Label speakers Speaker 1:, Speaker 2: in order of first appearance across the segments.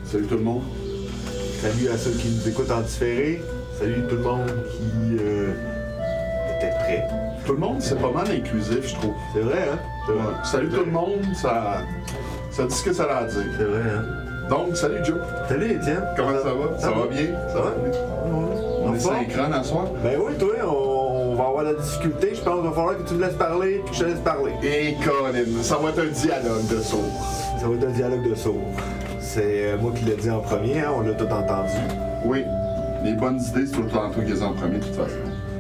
Speaker 1: Salut tout le monde.
Speaker 2: Salut à ceux qui nous écoutent en différé. Salut tout le monde qui était prêt.
Speaker 1: Tout le monde, c'est pas mal inclusif, je trouve.
Speaker 2: C'est vrai, hein?
Speaker 1: Ouais. Salut tout le monde, ça dit ce que ça a à dire.
Speaker 2: C'est vrai, hein?
Speaker 1: Donc, salut Joe.
Speaker 2: Salut Étienne.
Speaker 1: Comment ça va? Ça va bien? Ça va bien? On est synchrone à soir?
Speaker 2: Ben oui, toi, on va avoir la difficulté. Je pense qu'il va falloir que tu me laisses parler puis que je te laisse parler.
Speaker 1: Et Colin, ça va être un dialogue de sourds.
Speaker 2: Ça va être un dialogue de sourds. C'est moi qui l'ai dit en premier, hein? On l'a tout entendu.
Speaker 1: Oui. Les bonnes idées, c'est tout le temps toi qui les as en premier, de toute façon.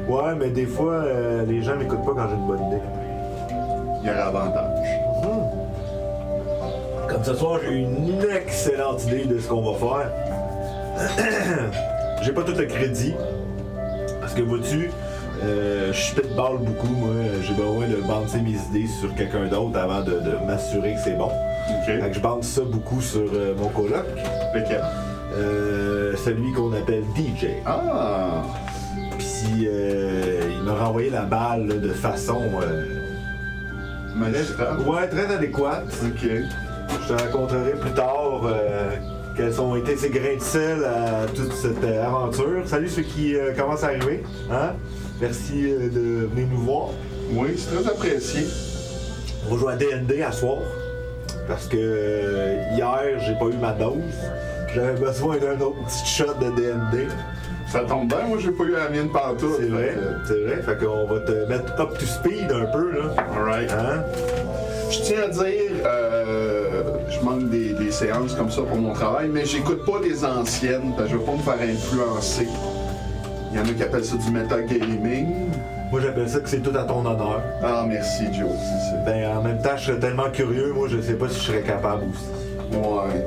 Speaker 2: Ouais, mais des fois, les gens m'écoutent pas quand j'ai une bonne idée.
Speaker 1: Il y aura avantage.
Speaker 2: Comme ce soir, j'ai une excellente idée de ce qu'on va faire. J'ai pas tout le crédit. Parce que vois-tu, je spitball beaucoup, moi. J'ai besoin de bouncer mes idées sur quelqu'un d'autre avant de m'assurer que c'est bon.
Speaker 1: OK.
Speaker 2: Fait que je bounce ça beaucoup sur mon coloc.
Speaker 1: Lequel?
Speaker 2: Celui qu'on appelle DJ.
Speaker 1: Ah!
Speaker 2: Puis il m'a renvoyé la balle là, de façon...
Speaker 1: Magistrale?
Speaker 2: Ouais, très adéquate.
Speaker 1: OK.
Speaker 2: Je te raconterai plus tard quels ont été ces grains de sel à toute cette aventure. Salut ceux qui commencent à arriver. Hein? Merci de venir nous voir.
Speaker 1: Oui, c'est très apprécié.
Speaker 2: On va jouer à D&D à soir. Parce que hier, j'ai pas eu ma dose. J'avais besoin d'un autre petit shot de D&D.
Speaker 1: Ça tombe bien, moi j'ai pas eu la mienne partout.
Speaker 2: C'est vrai, c'est vrai. Fait qu'on va te mettre up to speed un peu, là.
Speaker 1: Alright.
Speaker 2: Hein?
Speaker 1: Je tiens à dire, je manque des séances comme ça pour mon travail, mais j'écoute pas les anciennes, parce que je veux pas me faire influencer. Il y en a qui appellent ça du metagaming.
Speaker 2: Moi, j'appelle ça que c'est tout à ton honneur.
Speaker 1: Ah, merci Joe. C'est...
Speaker 2: Ben, en même temps, je serais tellement curieux, moi, je sais pas si je serais capable aussi.
Speaker 1: Ouais.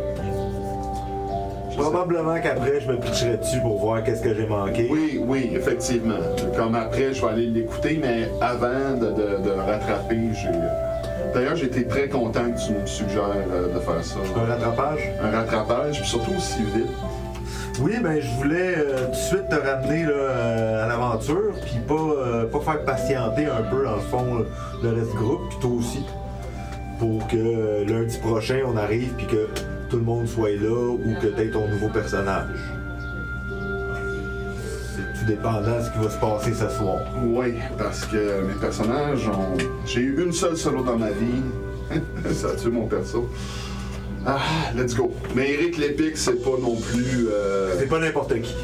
Speaker 2: Probablement qu'après, je me pitcherais dessus pour voir qu'est-ce que j'ai manqué.
Speaker 1: Oui, oui, effectivement. Comme après, je vais aller l'écouter, mais avant de rattraper, D'ailleurs, j'ai été très content que tu me suggères de faire ça.
Speaker 2: Un rattrapage?
Speaker 1: Un rattrapage, puis surtout aussi vite.
Speaker 2: Oui, ben je voulais tout de suite te ramener là, à l'aventure, puis pas faire patienter un peu, dans le fond, le reste du groupe, puis toi aussi. Pour que lundi prochain, on arrive, puis que tout le monde soit là, ou que tu aies ton nouveau personnage. C'est tout dépendant de ce qui va se passer ce soir.
Speaker 1: Oui, parce que mes personnages ont... J'ai eu une seule solo dans ma vie. Ça a tué mon perso. Ah, let's go. Mais Eric Lépic, c'est pas non plus...
Speaker 2: C'est pas n'importe qui.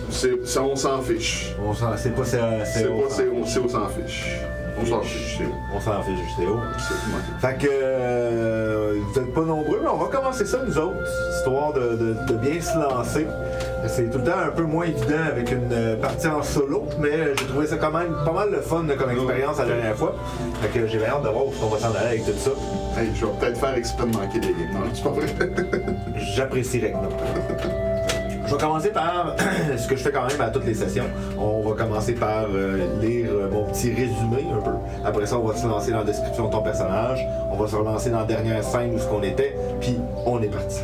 Speaker 1: On s'en fiche.
Speaker 2: On s'en fiche.
Speaker 1: On s'en fiche. On s'en fiche, c'est haut.
Speaker 2: On s'en fiche, c'est haut.
Speaker 1: C'est
Speaker 2: Fait que vous êtes pas nombreux, mais on va commencer ça nous autres, histoire de bien se lancer. C'est tout le temps un peu moins évident avec une partie en solo, mais j'ai trouvé ça quand même pas mal le fun comme expérience la dernière fois. Fait que j'ai hâte de voir où on va s'en aller avec tout ça.
Speaker 1: Hey, je vais peut-être faire exprès de manquer des games. Non, c'est pas vrai.
Speaker 2: J'apprécierais que non. Je vais commencer par ce que je fais quand même à toutes les sessions. On va commencer par lire mon petit résumé un peu. Après ça, on va se lancer dans la description de ton personnage. On va se relancer dans la dernière scène où ce qu'on était, puis on est parti.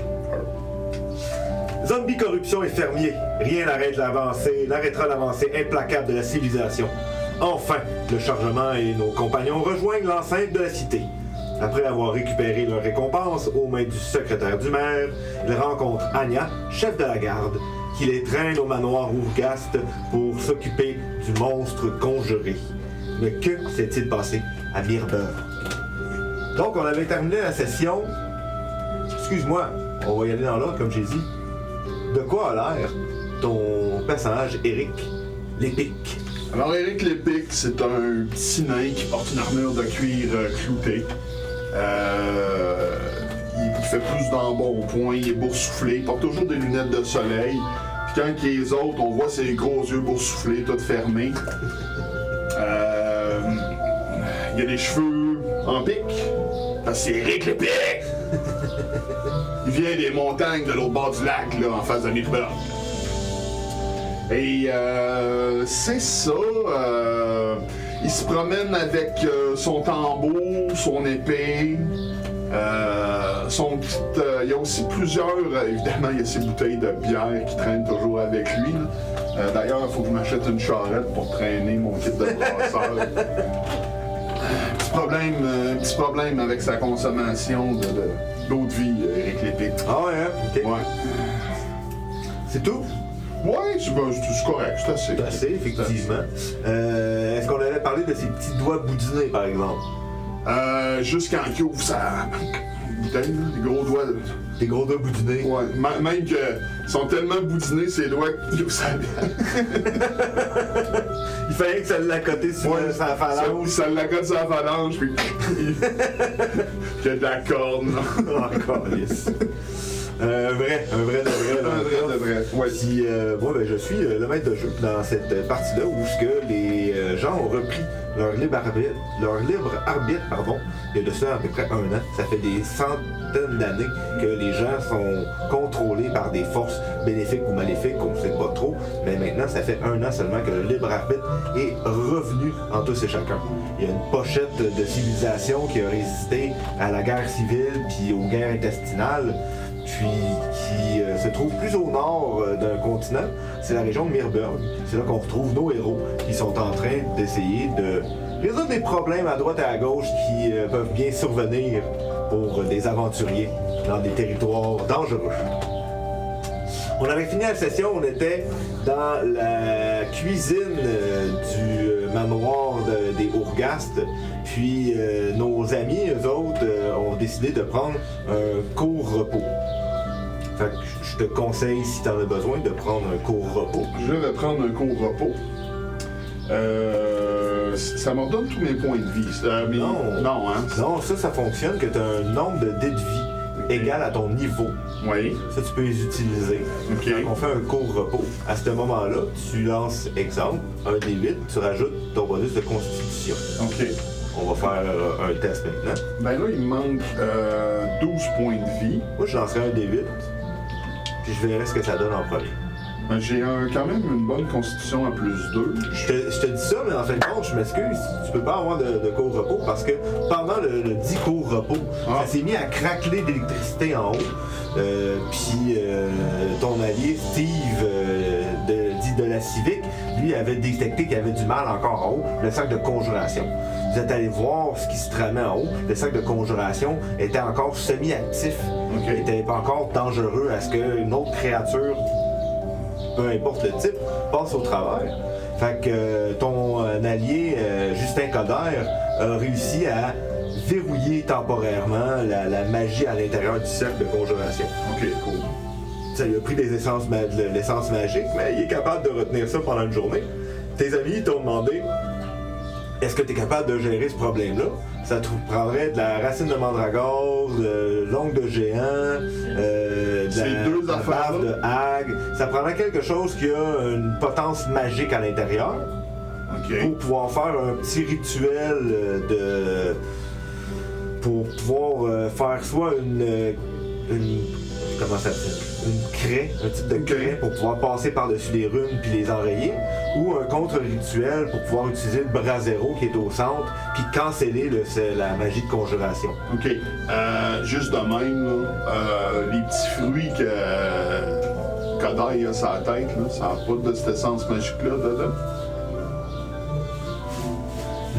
Speaker 2: Zombie, corruption et fermier. Rien n'arrêtera l'avancée implacable de la civilisation. Enfin, le chargement et nos compagnons rejoignent l'enceinte de la cité. Après avoir récupéré leur récompense aux mains du secrétaire du maire, ils rencontrent Anya, chef de la garde, qui les traîne au manoir Ouvgast pour s'occuper du monstre conjuré. Mais que s'est-il passé à Mirbeurg? Donc, on avait terminé la session. Excuse-moi, on va y aller dans l'ordre, comme j'ai dit. De quoi a l'air ton personnage, Eric Lépic?
Speaker 1: Alors, Eric Lépic, c'est un petit nain qui porte une armure de cuir clouté. Il fait plus d'embonpoint, il est boursouflé, il porte toujours des lunettes de soleil. Puis quand les autres, on voit ses gros yeux boursouflés, tout fermés. Il a des cheveux en pique, parce que c'est Eric Lépic! Il vient des montagnes de l'autre bord du lac, là, en face de Mirbeurg. Et c'est ça. Il se promène avec son tambour, son épée, son petit... il y a aussi plusieurs... évidemment, il y a ses bouteilles de bière qui traînent toujours avec lui. D'ailleurs, il faut que je m'achète une charrette pour traîner mon kit de brasseur. Petit problème avec sa consommation d'eau de vie, Eric Lépic.
Speaker 2: Ah ouais, hein? OK.
Speaker 1: Ouais.
Speaker 2: C'est tout?
Speaker 1: Ouais, c'est correct, c'est assez.
Speaker 2: C'est assez, effectivement. Est-ce qu'on avait parlé de ses petits doigts boudinés, par exemple?
Speaker 1: Juste quand il ouvre sa bouteille, là, des gros doigts.
Speaker 2: Des gros doigts boudinés?
Speaker 1: Ouais, même qu'ils sont tellement boudinés, ses doigts qu'il ouvre sa bière.
Speaker 2: Il fallait que ça l'accote sur sa phalange.
Speaker 1: Ça l'accote sur la phalange, puis qu'il y a de la corne.
Speaker 2: Encore lisse. Un vrai de vrai.
Speaker 1: Un vrai. Ouais.
Speaker 2: Puis, moi, ben, je suis le maître de jeu dans cette partie-là où ce que les gens ont repris leur libre arbitre, il y a de ça à peu près 1 an. Ça fait des centaines d'années que les gens sont contrôlés par des forces bénéfiques ou maléfiques, on ne sait pas trop. Mais maintenant, ça fait 1 an seulement que le libre arbitre est revenu en tous et chacun. Il y a une pochette de civilisation qui a résisté à la guerre civile puis aux guerres intestinales, puis qui se trouve plus au nord d'un continent, c'est la région de Mirburg. C'est là qu'on retrouve nos héros qui sont en train d'essayer de résoudre des problèmes à droite et à gauche qui peuvent bien survenir pour des aventuriers dans des territoires dangereux. On avait fini la session, on était dans la cuisine du manoir des Ourgastes, puis nos amis, eux autres, ont décidé de prendre un court repos. Fait que je te conseille, si tu en as besoin, de prendre un court repos.
Speaker 1: Je vais prendre un court repos. Ça me redonne tous mes points de vie. Non, hein?
Speaker 2: Non, ça fonctionne que tu as un nombre de dés de vie égal à ton niveau.
Speaker 1: Oui.
Speaker 2: Ça, tu peux les utiliser.
Speaker 1: OK.
Speaker 2: Donc, on fait un court repos. À ce moment-là, tu lances, exemple, un D8, tu rajoutes ton bonus de constitution.
Speaker 1: OK.
Speaker 2: On va faire un test maintenant.
Speaker 1: Ben là, il me manque 12 points de vie.
Speaker 2: Moi, je lancerai un D8, puis je verrai ce que ça donne en premier.
Speaker 1: Ben, j'ai quand même une bonne constitution à plus 2.
Speaker 2: Je te dis ça, mais en fin de compte, je m'excuse, tu peux pas avoir de court repos parce que pendant le dit court repos, ça s'est mis à craqueler d'électricité en haut. Puis ton allié, Steve, dit de la Civique, lui avait détecté qu'il y avait du mal encore en haut, le sac de conjuration. Vous êtes allé voir ce qui se tramait en haut. Le sac de conjuration était encore semi-actif.
Speaker 1: Okay.
Speaker 2: Il n'était pas encore dangereux à ce qu'une autre créature, peu importe le type, passe au travers. Fait que ton allié, Justin Coder, a réussi à verrouiller temporairement la magie à l'intérieur du cercle de conjuration.
Speaker 1: OK, cool.
Speaker 2: Ça lui a pris de l'essence magique, mais il est capable de retenir ça pendant une journée. Tes amis t'ont demandé, est-ce que tu es capable de gérer ce problème-là? Ça te prendrait de la racine de mandragore, de l'ongle de géant, de la bave de hague. Ça prendrait quelque chose qui a une potence magique à l'intérieur.
Speaker 1: Okay.
Speaker 2: Pour pouvoir faire un petit rituel pour pouvoir faire soit une comment ça s'appelle? Une craie, un type de craie pour pouvoir passer par-dessus les runes puis les enrayer, ou un contre-rituel pour pouvoir utiliser le brasero qui est au centre puis canceller la magie de conjuration.
Speaker 1: OK. Juste de même, là, les petits fruits que Kodai a sur la tête, là, ça n'a pas de cette essence magique-là dedans?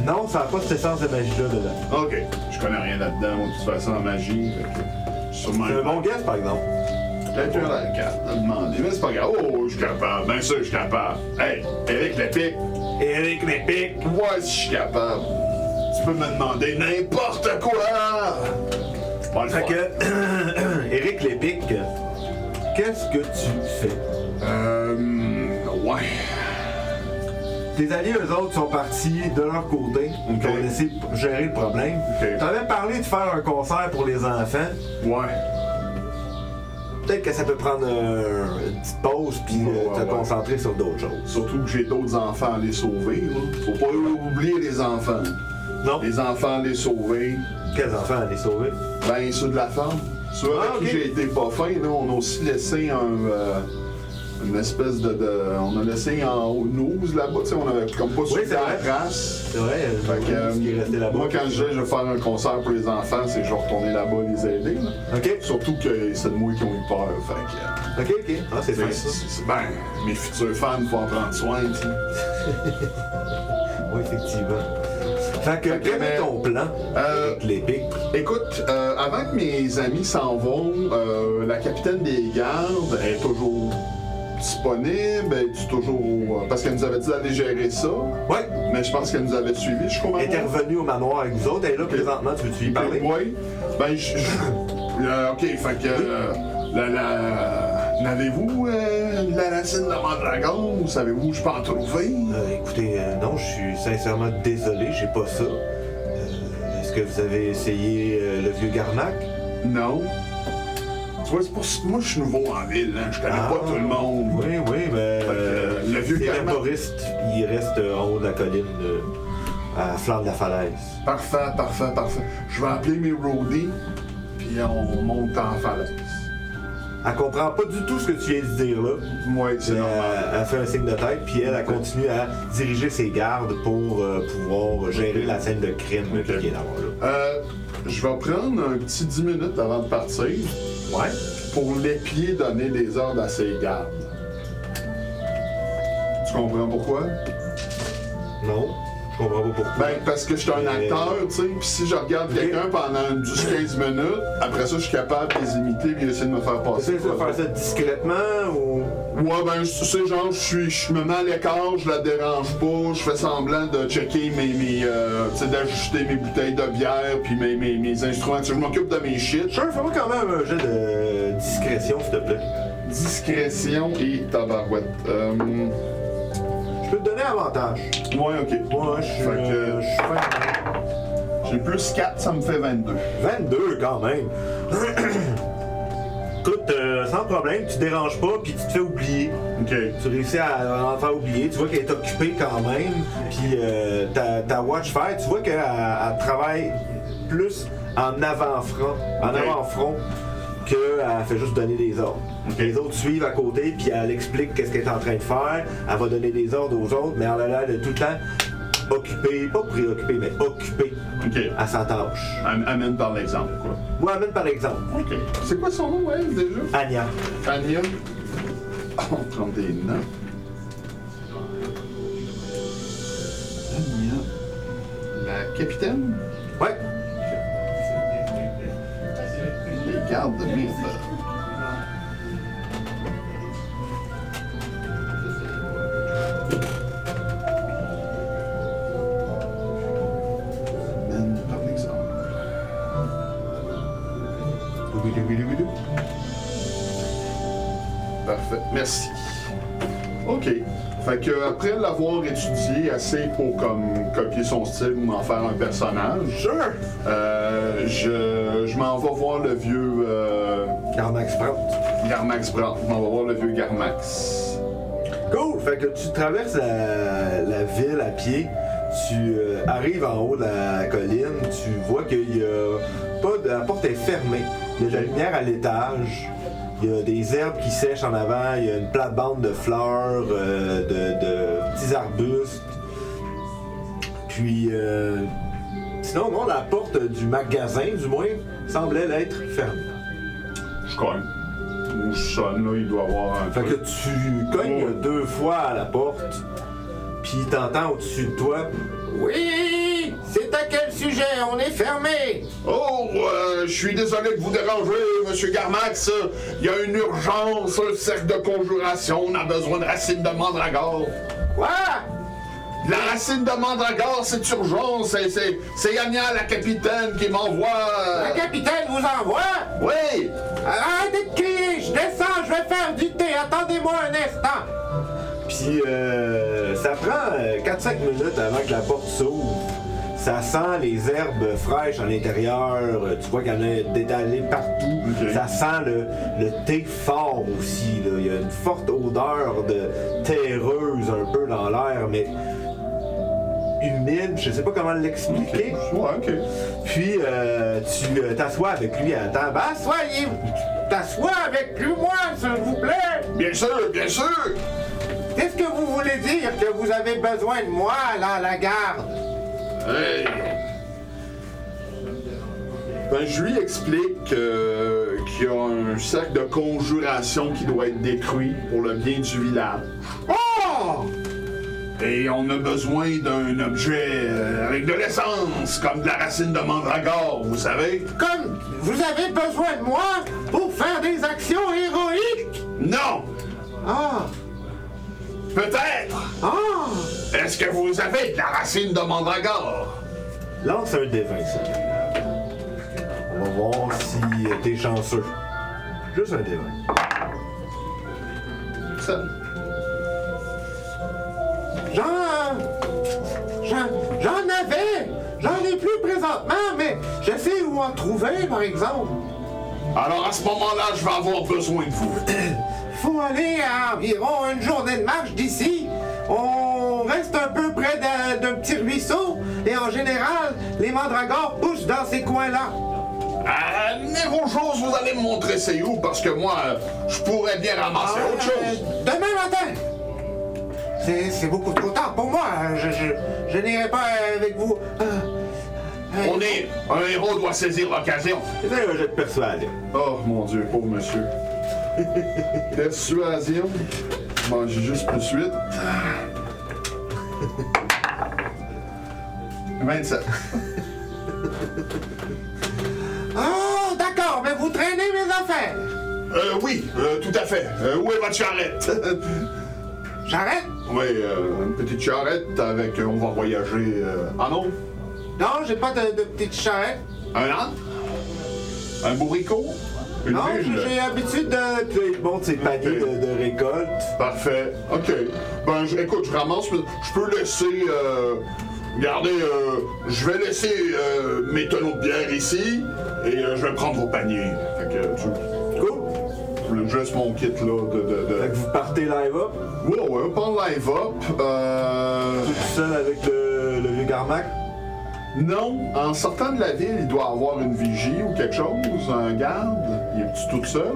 Speaker 2: Non, ça n'a pas cette essence de magie-là dedans.
Speaker 1: OK. Je connais rien là-dedans, moi, de toute façon, en magie.
Speaker 2: C'est un bon guess, par exemple.
Speaker 1: Peut-être un la carte à demander, mais c'est pas grave. Oh, je suis capable. Bien sûr, je suis capable. Hey, Éric Lépic.
Speaker 2: Éric Lépic.
Speaker 1: Ouais, si je suis capable. Tu peux me demander n'importe quoi. Bon,
Speaker 2: fait que, Éric Lépic, qu'est-ce que tu fais?
Speaker 1: Ouais.
Speaker 2: Tes alliés, eux autres, sont partis de leur côté. Ils ont laissé gérer le problème.
Speaker 1: Okay.
Speaker 2: Tu avais parlé de faire un concert pour les enfants.
Speaker 1: Ouais.
Speaker 2: Peut-être que ça peut prendre une petite pause puis te concentrer sur d'autres choses.
Speaker 1: Surtout que j'ai d'autres enfants à les sauver. Là. Faut pas oublier les enfants.
Speaker 2: Non.
Speaker 1: Les enfants à les sauver.
Speaker 2: Quels enfants à les sauver?
Speaker 1: Ben, ceux de la femme. Ceux avec qui j'ai été pas fin, là, on a aussi laissé une espèce on a laissé en haut news là-bas, tu sais, on avait comme pas suivi la race.
Speaker 2: C'est vrai,
Speaker 1: ce qui est resté là-bas. Moi, quand je vais faire un concert pour les enfants, c'est que je vais retourner là-bas les aider. Là.
Speaker 2: OK.
Speaker 1: Surtout que c'est de moi qui ont eu peur. Fait
Speaker 2: que, OK. Ah, c'est vrai.
Speaker 1: Ben, mes futurs fans, il faut en prendre soin, tu sais.
Speaker 2: Oui, effectivement. Fait que quel est ton plan avec l'Épic?
Speaker 1: Écoute, avant que mes amis s'en vont, la capitaine des gardes est toujours disponible? Es-tu toujours... Parce qu'elle nous avait dit d'aller gérer ça.
Speaker 2: Ouais.
Speaker 1: Mais je pense qu'elle nous avait suivis jusqu'au manoir.
Speaker 2: Elle était revenue au manoir avec vous autres. Elle est là présentement. Tu veux-tu y parler?
Speaker 1: Oui. Ben, OK, fait que... N'avez-vous la racine de mandragore? Savez-vous où je peux en trouver?
Speaker 2: Écoutez, non, je suis sincèrement désolé, j'ai pas ça. Est-ce que vous avez essayé le vieux Garnac?
Speaker 1: Non. Tu vois, c'est pour ça que moi, je suis nouveau en ville, hein. Je connais pas tout le monde.
Speaker 2: Oui, mais
Speaker 1: le vieux
Speaker 2: les
Speaker 1: Garnac...
Speaker 2: herboristes, ils restent en haut de la colline, à flanc de la falaise.
Speaker 1: Parfait. Je vais appeler mes roadies, puis on monte en falaise.
Speaker 2: Elle comprend pas du tout ce que tu viens de dire là.
Speaker 1: Oui, c'est normal.
Speaker 2: Elle fait un signe de tête, puis elle continue à diriger ses gardes pour pouvoir gérer la scène de crime qu'il vient d'avoir là.
Speaker 1: Je vais prendre un petit 10 minutes avant de partir.
Speaker 2: Ouais.
Speaker 1: Pour l'épier donner des ordres à ses gardes. Tu comprends pourquoi?
Speaker 2: Non. Je comprends pas pourquoi.
Speaker 1: Ben, parce que je suis un acteur, tu sais, pis si je regarde quelqu'un pendant 10-15 minutes, après ça, je suis capable de les imiter et d'essayer de me faire passer.
Speaker 2: Tu essaies de faire ça discrètement ou...
Speaker 1: Ouais, ben, tu sais, genre, je me mets à l'écart, je la dérange pas, je fais semblant de checker tu sais, d'ajuster mes bouteilles de bière puis mes instruments, je m'occupe de mes shit.
Speaker 2: Sure, fais-moi quand même un jet de discrétion, s'il te plaît.
Speaker 1: Discrétion et tabarouette.
Speaker 2: Je peux te donner avantage.
Speaker 1: Ouais, ok.
Speaker 2: Ouais, je suis fin.
Speaker 1: J'ai plus 4, ça me fait 22.
Speaker 2: 22 quand même. Écoute, sans problème, tu déranges pas puis tu te fais oublier.
Speaker 1: Ok.
Speaker 2: Tu réussis à en faire oublier. Tu vois qu'elle est occupée quand même. Puis ta watch faire, tu vois qu'elle travaille plus en avant-front qu'elle fait juste donner des ordres. Okay. Les autres suivent à côté, puis elle explique qu'est-ce qu'elle est en train de faire. Elle va donner des ordres aux autres, mais elle a l'air de tout le temps occupée, pas préoccupée, mais occupée à sa tâche.
Speaker 1: Amène par l'exemple, quoi.
Speaker 2: Ouais, amène par exemple.
Speaker 1: OK. C'est quoi son nom, elle, déjà?
Speaker 2: Anya.
Speaker 1: Anya. On prend des notes. Anya. La capitaine?
Speaker 2: Ouais.
Speaker 1: Les gardes de merde. Parfait, merci. OK. Fait que après l'avoir étudié assez pour comme copier son style ou m'en faire un personnage, je m'en vais voir le vieux
Speaker 2: Garmax Brandt.
Speaker 1: Garmax Brandt. Je m'en vais voir le vieux Garmax.
Speaker 2: Cool! Fait que tu traverses la ville à pied, tu arrives en haut de la colline, tu vois qu'il y a pas de... La porte est fermée. Il y a de la lumière à l'étage. Il y a des herbes qui sèchent en avant, il y a une plate-bande de fleurs, de petits arbustes. Puis, sinon, non, la porte du magasin, du moins, semblait être fermée.
Speaker 1: Je cogne. Ou je sonne, là, il doit avoir un
Speaker 2: Fait que tu cognes 2 fois à la porte, puis t'entends au-dessus de toi. Oui! C'est à quel sujet? On est fermé!
Speaker 1: Oh, je suis désolé de vous déranger, Monsieur Garmax. Il y a une urgence, un cercle de conjuration. On a besoin de racines de mandragore.
Speaker 2: Quoi?
Speaker 1: La racine de mandragore, c'est urgence. C'est Anya, la capitaine, qui m'envoie.
Speaker 2: La capitaine vous envoie?
Speaker 1: Oui!
Speaker 2: Arrêtez de crier! Je descends, je vais faire du thé. Attendez-moi un instant. Puis, ça prend 4-5 minutes avant que la porte s'ouvre. Ça sent les herbes fraîches à l'intérieur. Tu vois qu'il y en a d'étalées partout. Okay. Ça sent le thé fort aussi. Là. Il y a une forte odeur de terreuse un peu dans l'air, mais humide. Je sais pas comment l'expliquer.
Speaker 1: Okay. Ouais, OK.
Speaker 2: Puis, tu t'assois avec lui à la table. T'assois avec lui, moi, s'il vous plaît.
Speaker 1: Bien sûr, bien sûr.
Speaker 2: Qu'est-ce que vous voulez dire que vous avez besoin de moi, là, à la garde?
Speaker 1: Hey. Ben, je lui explique qu'il y a un cercle de conjuration qui doit être détruit pour le bien du village.
Speaker 2: Oh!
Speaker 1: Et on a besoin d'un objet avec de l'essence, comme de la racine de mandragore, vous savez?
Speaker 2: Comme vous avez besoin de moi pour faire des actions héroïques?
Speaker 1: Non!
Speaker 3: Ah!
Speaker 1: Peut-être!
Speaker 3: Ah!
Speaker 1: Est-ce que vous avez de la racine de mandragore?
Speaker 2: Lance un des 20, s'il te plaît. On va voir si t'es chanceux. Juste un des 20.
Speaker 1: Ça.
Speaker 3: J'en avais! J'en ai plus présentement, mais je sais où en trouver, par exemple.
Speaker 1: Alors à ce moment-là, je vais avoir besoin de vous.
Speaker 3: Faut aller à environ une journée de marche d'ici. On reste un peu près d'un petit ruisseau, et en général, les mandragores poussent dans ces coins-là.
Speaker 1: Mais vos choses, vous allez me montrer c'est où, parce que moi, je pourrais bien ramasser autre chose.
Speaker 3: Demain matin! C'est beaucoup trop tard pour moi. Je n'irai pas avec vous.
Speaker 1: Un héros doit saisir l'occasion.
Speaker 2: C'est un jet de persuasion.
Speaker 1: Oh mon Dieu, pauvre monsieur. Persuasion. Bon, j'ai juste plus 8. 27.
Speaker 3: Oh, d'accord, mais vous traînez mes affaires.
Speaker 1: Oui, tout à fait. Où est votre charrette?
Speaker 3: J'arrête?
Speaker 1: Oui, une petite charrette avec... on va voyager... Ah non?
Speaker 3: Non, j'ai pas de petite charrette.
Speaker 1: Un âne? Un bourricot? Une
Speaker 3: Non,
Speaker 1: mule?
Speaker 3: j'ai l'habitude de...
Speaker 2: Puis là, il te montre ses paniers de récolte.
Speaker 1: Parfait. OK. Ben, écoute, je ramasse... Je peux laisser... regardez, je vais laisser mes tonneaux de bière ici et je vais prendre vos paniers. Fait que,
Speaker 2: Cool.
Speaker 1: je laisse mon kit, là,
Speaker 2: Fait que vous partez live up,
Speaker 1: Ouais, on prend live up.
Speaker 2: tout seul avec le vieux Carmack.
Speaker 1: Non, en sortant de la ville, il doit avoir une vigie ou quelque chose, un garde. Il est tout seul?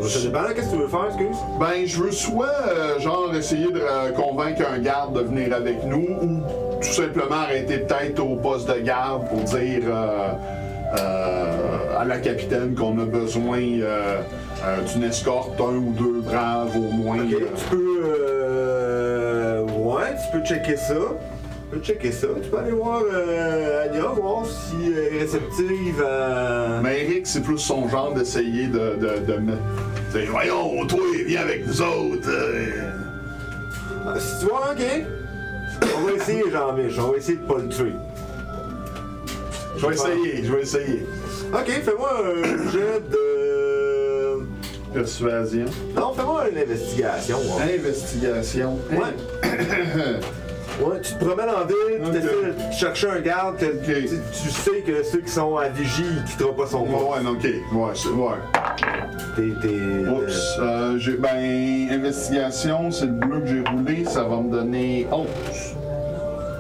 Speaker 2: Ça dépend, là, qu'est-ce que tu veux faire, excuse?
Speaker 1: Ben, je veux soit, genre, essayer de convaincre un garde de venir avec nous, ou tout simplement arrêter peut-être au poste de garde pour dire à la capitaine qu'on a besoin d'une escorte, un ou deux braves au moins.
Speaker 2: Ok, tu peux... ouais, tu peux checker ça. Tu peux aller voir Anya, voir si elle est réceptive à...
Speaker 1: Mais Eric, c'est plus son genre d'essayer de mettre... T'sais, voyons, toi, viens avec nous autres.
Speaker 2: Si tu vois, ok. On va essayer, Jean-Mich, on va essayer de pas le tuer.
Speaker 1: Je vais essayer.
Speaker 2: Ok, fais-moi un jet de...
Speaker 1: Persuasion.
Speaker 2: Non, fais-moi une investigation. Ouais.
Speaker 1: Investigation.
Speaker 2: Ouais. Ouais, tu te promènes en ville, tu essaies de chercher un garde, tu sais que ceux qui sont à vigie, ils quitteront pas son poste.
Speaker 1: Ouais, ok. Ouais. Oups. Ben, investigation, c'est le bleu que j'ai roulé, ça va me donner 11.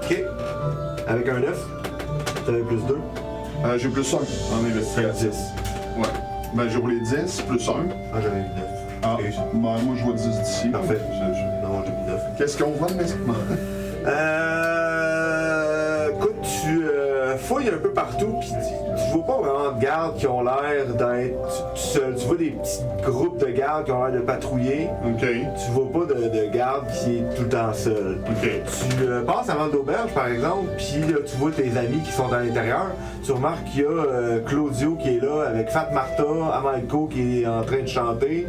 Speaker 2: Ok. Avec un 9, t'avais plus 2.
Speaker 1: J'ai plus 1 en investigation.
Speaker 2: 10.
Speaker 1: Ouais. Ben, j'ai roulé 10 plus 1.
Speaker 2: Ah, j'avais eu 9.
Speaker 1: Ah, moi, je vois 10 d'ici.
Speaker 2: Parfait. Non, j'ai mis 9.
Speaker 1: Qu'est-ce qu'on voit de maison?
Speaker 2: Écoute, tu fouilles un peu partout, puis tu vois pas vraiment de gardes qui ont l'air d'être seuls. Tu vois des petits groupes de gardes qui ont l'air de patrouiller.
Speaker 1: Ok.
Speaker 2: Tu vois pas de garde qui est tout le temps seul.
Speaker 1: Ok.
Speaker 2: Tu passes avant l'auberge, par exemple, puis tu vois tes amis qui sont à l'intérieur. Tu remarques qu'il y a Claudio qui est là avec Fat Martha, Amalco qui est en train de chanter.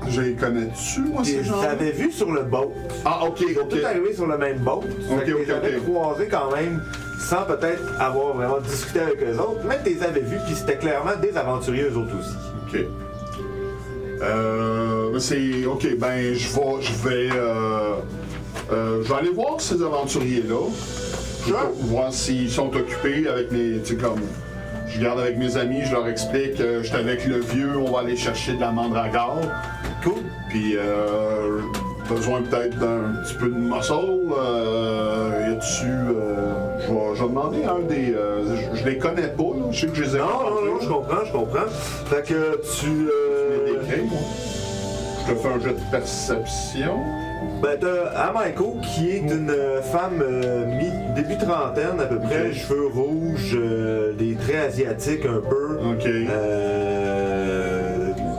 Speaker 1: Je les connais-tu, moi, ces gens?
Speaker 2: Tu l'avais vu sur le boat.
Speaker 1: Ah, ok,
Speaker 2: Ils sont
Speaker 1: ok.
Speaker 2: tous arrivés sur le même boat.
Speaker 1: Ok,
Speaker 2: Tu
Speaker 1: ok,
Speaker 2: les avais
Speaker 1: ok.
Speaker 2: croisés quand même, sans peut-être avoir vraiment discuté avec eux autres. Mais tu les avais vus, puis c'était clairement des aventuriers eux autres aussi.
Speaker 1: Ok. C'est... Ok, ben, je vais aller voir ces aventuriers-là.
Speaker 2: Sure.
Speaker 1: Voir s'ils sont occupés avec mes... Tu sais, comme... Je garde avec mes amis, je leur explique que j'étais avec le vieux, on va aller chercher de la mandragore.
Speaker 2: Cool.
Speaker 1: Puis, besoin peut-être d'un petit peu de muscle. Y a-tu... je vais demander à un des... je les connais pas, là. Je sais que je les ai
Speaker 2: Non, je comprends. Fait que tu...
Speaker 1: les décris, moi. Je te fais un jet de perception.
Speaker 2: Ben, t'as Amaiko qui est une femme début trentaine à peu près,
Speaker 1: Ok.
Speaker 2: cheveux rouges, des traits asiatiques un peu.
Speaker 1: Ok.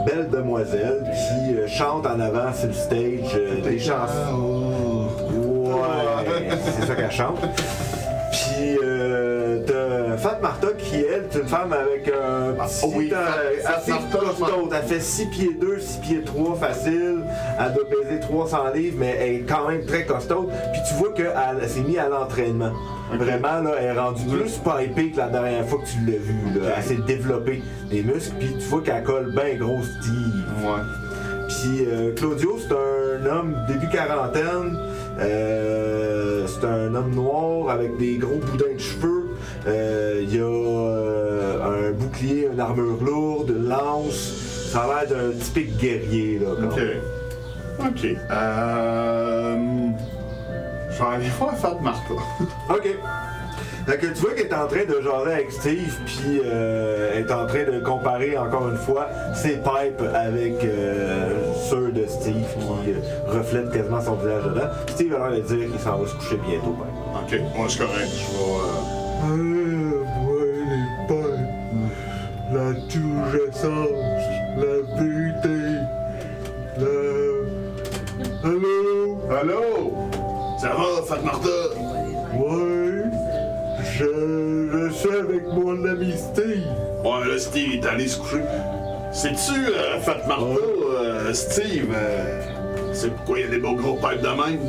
Speaker 2: Belle demoiselle qui chante en avant sur le stage des chansons. Ouais, c'est ça qu'elle chante. Puis t'as Fat Martha, qui elle, est une femme avec un petit assez costaud. Elle fait 6 pieds 2, 6 pieds 3 facile. Elle doit peser 300 livres, mais elle est quand même très costaud. Puis tu vois qu'elle s'est mise à l'entraînement. Okay. Vraiment, là, elle est rendue plus pipée que la dernière fois que tu l'as vue. Okay. Elle s'est développée des muscles, puis tu vois qu'elle colle bien gros Steve.
Speaker 1: Ouais.
Speaker 2: Puis Claudio, c'est un homme début quarantaine. C'est un homme noir avec des gros boudins de cheveux. Il y a un bouclier, une armure lourde, une lance. Ça a l'air d'un typique guerrier. Là,
Speaker 1: ok. Ok. Je vais aller voir Fat Martha.
Speaker 2: Ok. Fait que tu vois qu'elle est en train de jaser avec Steve, puis elle est en train de comparer encore une fois ses pipes avec ceux de Steve qui reflètent quasiment son visage dedans. Steve a l'air de dire qu'il s'en va se coucher bientôt.
Speaker 1: Ok, moi c'est correct, je vais.
Speaker 4: Ouais, les pipes, la tout-essence, la vérité, la. Allô?
Speaker 1: Allô? Ça va, Fat Martha?
Speaker 4: Ouais, je suis avec mon ami Steve.
Speaker 1: Ouais, là, Steve est allé se coucher. Sais-tu, Fat Martha, Steve, c'est pourquoi il y a des beaux gros pipes de même?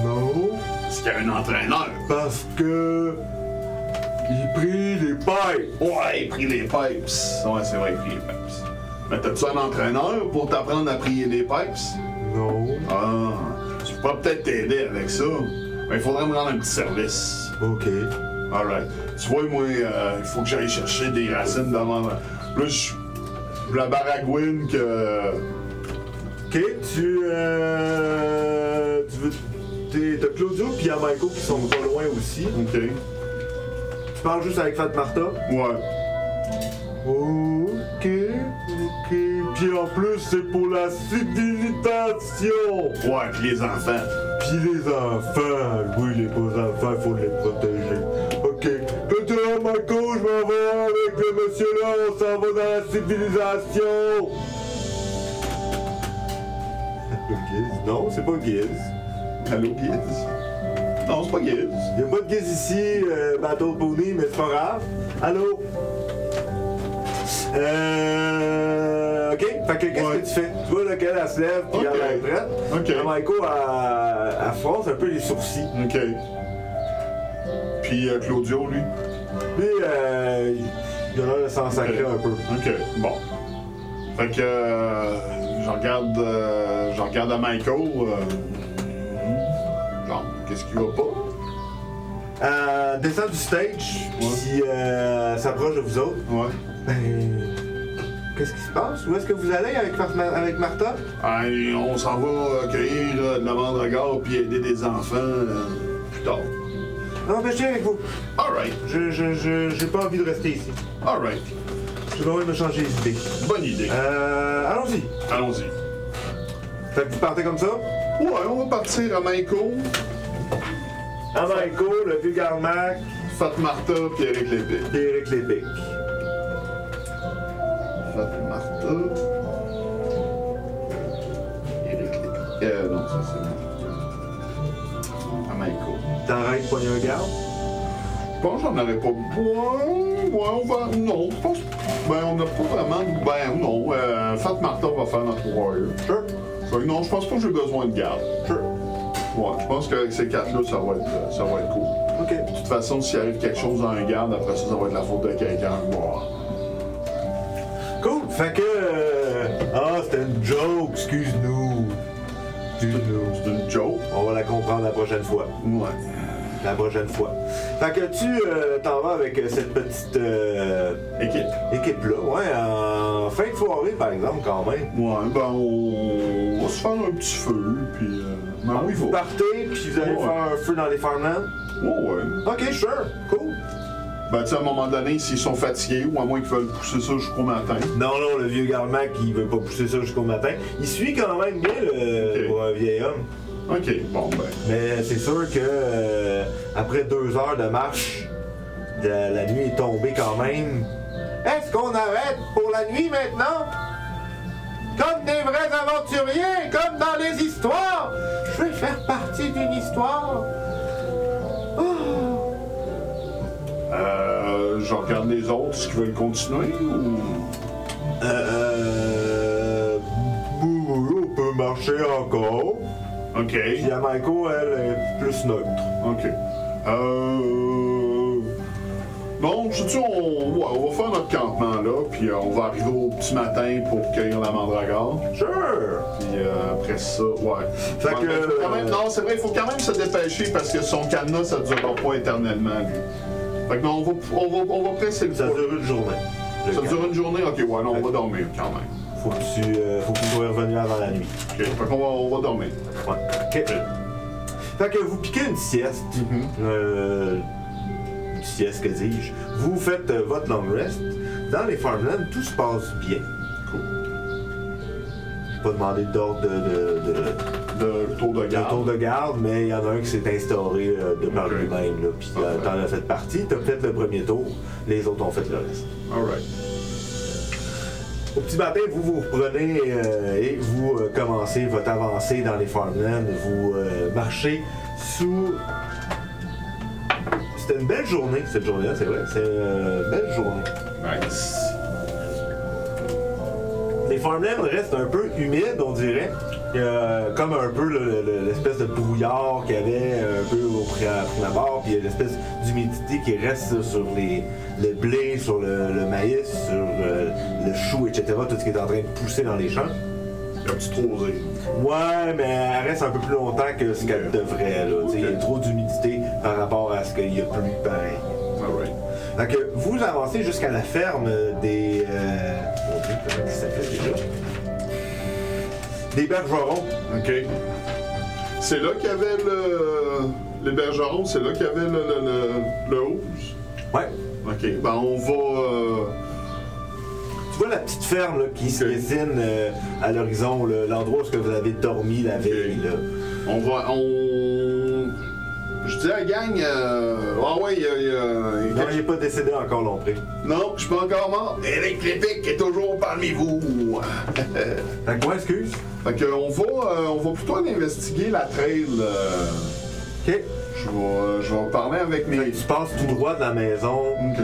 Speaker 4: Non,
Speaker 1: Parce qu'il y a un entraîneur.
Speaker 4: parce que. Il prit les pipes.
Speaker 1: Ouais, il prit les pipes. Ouais, c'est vrai, il prit les pipes. Mais t'as-tu un entraîneur pour t'apprendre à prier les pipes?
Speaker 4: Non.
Speaker 1: Ah, je peux peut-être t'aider avec ça. Mais il faudrait me rendre un petit service.
Speaker 4: Ok.
Speaker 1: Alright. Tu vois, moi, il faut que j'aille chercher des racines devant. Là, je la baragouine que.
Speaker 2: Ok, tu veux. T'as Claudio puis Yamaiko qui sont pas loin aussi.
Speaker 1: Ok.
Speaker 2: Tu parles juste avec Fat Martha?
Speaker 1: Ouais.
Speaker 4: Ok. Puis en plus, c'est pour la civilisation.
Speaker 1: Ouais, pis les enfants.
Speaker 4: Puis les enfants, oui, les beaux enfants, il faut les protéger. Ok. Maintenant, Marco, je m'en vais avec le monsieur là, on s'en va dans la civilisation.
Speaker 2: Giz? Non, c'est pas Giz.
Speaker 1: Allô, Giz? Non, c'est pas Giz.
Speaker 2: Il y a pas de Giz ici, bateau de pony, mais c'est pas grave. Allô? Ok, fait que qu'est-ce que tu fais? Tu vois là qu'elle se lève puis elle est prête.
Speaker 1: Ok.
Speaker 2: Yamaiko, elle fronce un peu les sourcils.
Speaker 1: Ok. Puis Claudio, lui?
Speaker 2: Puis il a l'air de s'en sacrer un peu.
Speaker 1: Ok, bon. Fait que je regarde à Michael. Genre, qu'est-ce qui va pas?
Speaker 2: Descend du stage, puis s'approche de vous autres.
Speaker 1: Ouais.
Speaker 2: Ben, qu'est-ce qui se passe? Où est-ce que vous allez avec Martha?
Speaker 1: On s'en va cueillir de la mandragore puis aider des enfants plus tard.
Speaker 2: Non, ben je viens avec vous.
Speaker 1: Alright.
Speaker 2: J'ai pas envie de rester ici.
Speaker 1: Alright.
Speaker 2: J'ai besoin de me changer les idées.
Speaker 1: Bonne idée.
Speaker 2: Allons-y.
Speaker 1: Allons-y.
Speaker 2: Fait que vous partez comme ça?
Speaker 1: Ouais, on va partir à Michael,
Speaker 2: Yamaiko, le vieux Garmac,
Speaker 1: Fat Martha puis Eric Lépic.
Speaker 2: et Eric Lépic.
Speaker 1: Fat Martha. Eric Lépic. Non, ça c'est bon. À Michael.
Speaker 2: T'arrêtes de poigner un garde?
Speaker 1: Je pense que j'en aurais pas. Ouais, on va. Non, je pense. Ben, on n'a pas vraiment. Ben, non. Fat Martha va faire notre warrior.
Speaker 2: Sure.
Speaker 1: Fait que non, je pense pas que j'ai besoin de garde.
Speaker 2: Sure.
Speaker 1: Ouais, je pense qu'avec ces quatre-là, ça va être cool.
Speaker 2: Ok.
Speaker 1: De toute façon, s'il arrive quelque chose dans un garde, après ça va être la faute de quelqu'un. Wow.
Speaker 2: Cool. Fait que. c'était une joke, excuse-nous. Excuse-nous.
Speaker 1: C'est une joke.
Speaker 2: On va la comprendre la prochaine fois.
Speaker 1: Ouais.
Speaker 2: La prochaine fois. Fait que tu t'en vas avec cette petite équipe-là, ouais, en fin de soirée par exemple quand même.
Speaker 1: Ouais, ben on va se faire un petit feu, puis oui,
Speaker 2: Vous partez, puis vous allez faire un feu dans les farmlands?
Speaker 1: Ouais.
Speaker 2: Ok, sure, cool.
Speaker 1: Ben tu sais, à un moment donné, s'ils sont fatigués, ou à moins qu'ils veulent pousser ça jusqu'au matin.
Speaker 2: Non, le vieux Garmac, il veut pas pousser ça jusqu'au matin. Il suit quand même bien pour un vieil homme.
Speaker 1: Ok, bon ben.
Speaker 2: Mais c'est sûr que après 2 heures de marche, la nuit est tombée quand même.
Speaker 3: Est-ce qu'on arrête pour la nuit maintenant? Comme des vrais aventuriers, comme dans les histoires. Je vais faire partie d'une histoire. Oh.
Speaker 1: Je regarde les autres, est-ce qu'ils veulent continuer ou.
Speaker 2: On peut marcher encore.
Speaker 1: Ok.
Speaker 2: Puis Yamaiko, elle est plus neutre.
Speaker 1: Ok. Non, je dis, on va faire notre campement là, puis on va arriver au petit matin pour cueillir la mandragore.
Speaker 2: Sure!
Speaker 1: Puis après ça, ouais.
Speaker 2: Fait que.
Speaker 1: Faut quand même, non, c'est vrai, il faut quand même se dépêcher parce que son cadenas, ça ne durera pas éternellement, lui. Fait que non, on va presser le
Speaker 2: Ça
Speaker 1: pas.
Speaker 2: dure une journée.
Speaker 1: Ça dure une journée? Ok, ouais, non, on va dormir quand même.
Speaker 2: Faut que tu sois revenu avant la nuit.
Speaker 1: Ok, fait qu'on va dormir.
Speaker 2: Ouais. Ok. Fait que vous piquez une sieste. Une sieste, que dis-je. Vous faites votre long rest. Dans les farmlands, tout se passe bien.
Speaker 1: Cool.
Speaker 2: J'ai pas demandé d'ordre
Speaker 1: De tour de garde.
Speaker 2: tour de garde, mais il y en a un qui s'est instauré de par
Speaker 1: Ok.
Speaker 2: lui-même. Là, puis
Speaker 1: Parfait.
Speaker 2: t'en as fait partie. T'as fait le premier tour. Les autres ont fait le reste.
Speaker 1: Alright.
Speaker 2: Au petit matin, vous vous reprenez et vous commencez votre avancée dans les farmlands. Vous marchez sous... C'était une belle journée, cette journée-là, c'est vrai. C'est une belle journée.
Speaker 1: Nice.
Speaker 2: Les farmlands restent un peu humides, on dirait. Comme un peu l'espèce de brouillard qu'il y avait un peu au prime abord, puis l'espèce d'humidité qui reste sur le blé, sur le maïs, sur le chou, etc. Tout ce qui est en train de pousser dans les champs.
Speaker 1: Un petit rosé.
Speaker 2: Ouais, mais elle reste un peu plus longtemps que ce qu'elle devrait. Là.
Speaker 1: Ok.
Speaker 2: Il y a trop d'humidité par rapport à ce qu'il y a plus pareil.
Speaker 1: Alright.
Speaker 2: Donc, vous avancez jusqu'à la ferme des... mon Dieu, comment il s'appelle déjà? Des bergerons.
Speaker 1: Ok. C'est là qu'il y avait les bergerons, c'est là qu'il y avait le housse.
Speaker 2: Ouais.
Speaker 1: Ok, ben on va.
Speaker 2: Tu vois la petite ferme là, qui se dessine à l'horizon, là, l'endroit où est-ce que vous avez dormi la veille. Là.
Speaker 1: Je dis à la gang. Ah ouais, il y a.
Speaker 2: Non, il n'est pas décédé encore, Lompré.
Speaker 1: Non, je suis pas encore mort. Éric Lépic est toujours parmi vous.
Speaker 2: Fait que moi, excuse.
Speaker 1: Fait que on va plutôt aller investiguer la trail.
Speaker 2: OK.
Speaker 1: Je vais parler avec mes.
Speaker 2: Fait que tu passes tout droit de la maison.
Speaker 1: Ok.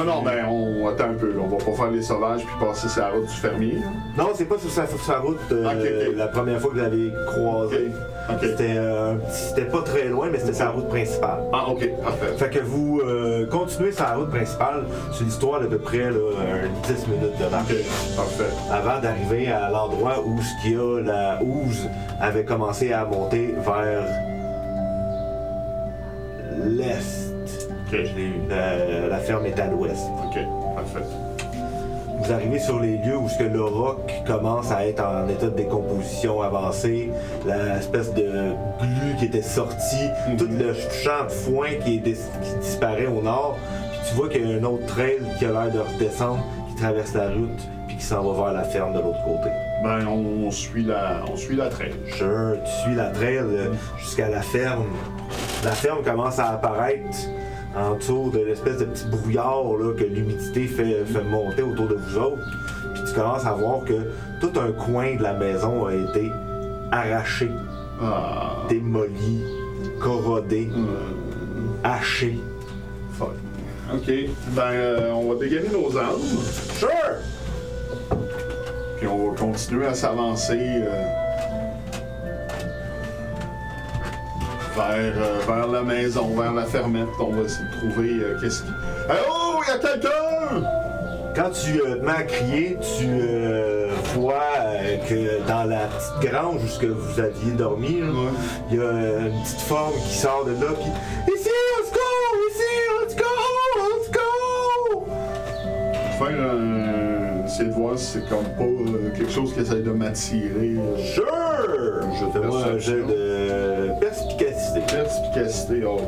Speaker 1: Non, ben on attend un peu. Là. On va pas faire les sauvages puis passer sur la route du fermier. Là.
Speaker 2: Non, c'est pas sur sa route
Speaker 1: Ok.
Speaker 2: la première fois que vous l'avez croisé.
Speaker 1: Ok.
Speaker 2: C'était pas très loin, mais c'était sa route principale.
Speaker 1: Ah, ok, parfait.
Speaker 2: Fait que vous continuez sur la route principale. C'est une histoire d'à peu près là, 10 minutes de marche.
Speaker 1: Ok, parfait.
Speaker 2: Avant d'arriver à l'endroit où ce qu'il y a, la housse avait commencé à monter vers l'est.
Speaker 1: Ok.
Speaker 2: Je l'ai eu. La ferme est à l'ouest.
Speaker 1: Ok, parfait.
Speaker 2: Vous arrivez sur les lieux où ce que le roc commence à être en état de décomposition avancée, l'espèce de glu qui était sorti, tout le champ de foin qui disparaît au nord, puis tu vois qu'il y a un autre trail qui a l'air de redescendre, qui traverse la route, puis qui s'en va vers la ferme de l'autre côté.
Speaker 1: Ben, on suit la trail.
Speaker 2: Sure, tu suis la trail jusqu'à la ferme. La ferme commence à apparaître en dessous de l'espèce de petit brouillard là, que l'humidité fait monter autour de vous autres. Puis tu commences à voir que tout un coin de la maison a été arraché, démoli, corrodé, haché.
Speaker 1: Fuck. Ok, ben, on va dégainer nos armes.
Speaker 2: Sure!
Speaker 1: Puis on va continuer à s'avancer vers la maison, vers la fermette. On va essayer de trouver qu'est-ce qui... Oh, il y a quelqu'un!
Speaker 2: Quand tu te mets à crier, tu vois que dans la petite grange où ce que vous aviez dormi, il y a une petite forme qui sort de là, puis ici, let's go! Ici, let's go! Let's go!
Speaker 1: Faire essayer de voir si c'est comme pas quelque chose qui essaie de m'attirer.
Speaker 2: Sure! Fais-moi un jeu de perspicacité.
Speaker 1: Perspicacité, oh.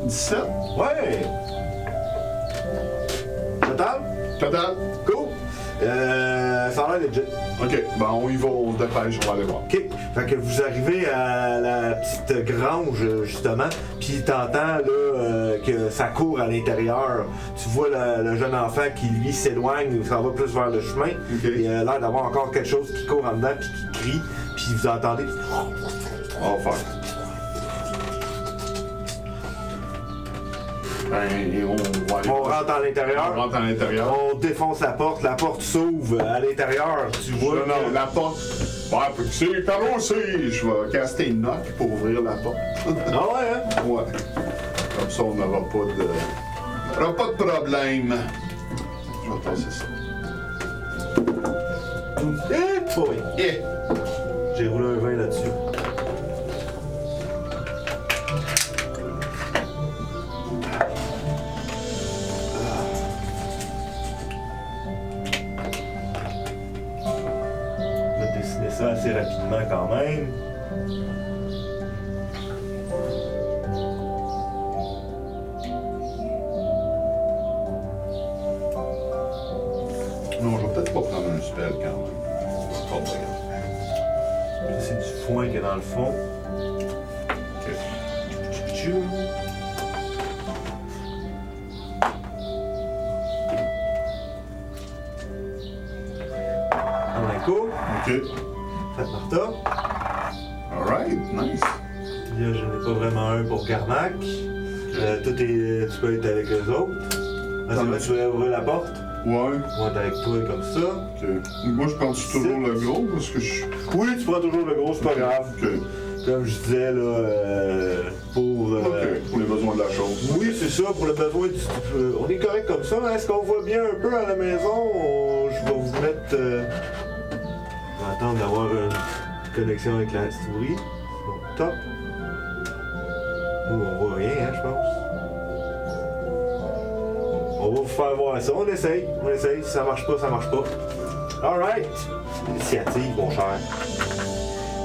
Speaker 1: 17?
Speaker 2: Ouais! Total?
Speaker 1: Total?
Speaker 2: Cool! Ça a l'air legit.
Speaker 1: Ok, ben on y va, on se dépêche, on va aller voir.
Speaker 2: OK. Fait que vous arrivez à la petite grange, justement, puis t'entends là, que ça court à l'intérieur. Tu vois le jeune enfant qui, lui, s'éloigne, s'en va plus vers le chemin.
Speaker 1: OK.
Speaker 2: Il a l'air d'avoir encore quelque chose qui court en dedans, puis qui crie, puis vous entendez...
Speaker 1: On va faire. Ben, on va aller.
Speaker 2: On rentre à l'intérieur.
Speaker 1: On rentre à l'intérieur.
Speaker 2: On défonce la porte s'ouvre à l'intérieur. Tu vois.
Speaker 1: Non, la porte. Ouais, c'est carrossé. Je vais caster une knock pour ouvrir la porte.
Speaker 2: Ah ouais, hein?
Speaker 1: Ouais. Comme ça, on n'aura pas de problème. Je vais passer ça.
Speaker 2: Eh boy!
Speaker 1: Eh!
Speaker 2: J'ai roulé un 20 là-dessus. Je vais dessiner ça assez rapidement quand même.
Speaker 1: Non, je vais peut-être pas prendre un spell quand même. C'est pas très grave.
Speaker 2: C'est du foin qui est dans le fond.
Speaker 1: Ok.
Speaker 2: Tchou. Marco.
Speaker 1: Ok.
Speaker 2: Faites Martha.
Speaker 1: Alright, nice.
Speaker 2: Là, je n'ai pas vraiment un pour Carmack. Tu peux être avec eux autres. Ah, c'est vrai, tu veux ouvrir la porte?
Speaker 1: Ouais.
Speaker 2: On va être avec toi comme ça.
Speaker 1: Ok. Moi, je prends toujours le gros parce que je.
Speaker 2: Oui, tu prends toujours le gros, c'est pas grave.
Speaker 1: Ok.
Speaker 2: Comme je disais, là, pour...
Speaker 1: Ok, pour les besoins de la chose.
Speaker 2: Oui, c'est ça, pour le besoin du... on est correct comme ça, mais est-ce qu'on voit bien un peu à la maison? Je vais vous mettre... Je vais attendre d'avoir une connexion avec la souris. Bon, top. On voit rien, hein, je pense. On va vous faire voir ça, on essaye. Si ça marche pas, ça marche pas. Alright! Initiative, mon cher.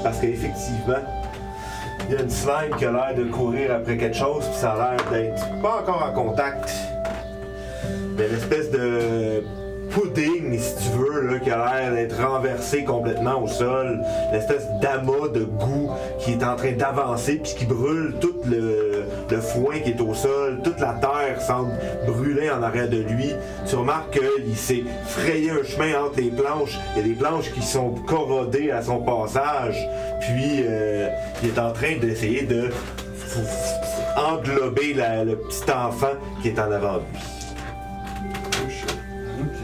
Speaker 2: Parce qu'effectivement, il y a une slime qui a l'air de courir après quelque chose, puis ça a l'air d'être pas encore en contact. Mais l'espèce de pudding, si tu veux, là, qui a l'air d'être renversé complètement au sol. L'espèce d'amas de goût qui est en train d'avancer, puis qui brûle tout le foin qui est au sol. Toute la terre semble brûler en arrière de lui. Tu remarques qu'il s'est frayé un chemin entre les planches. Il y a des planches qui sont corrodées à son passage. Puis, il est en train d'essayer de englober le petit enfant qui est en avant de lui.
Speaker 1: Ok.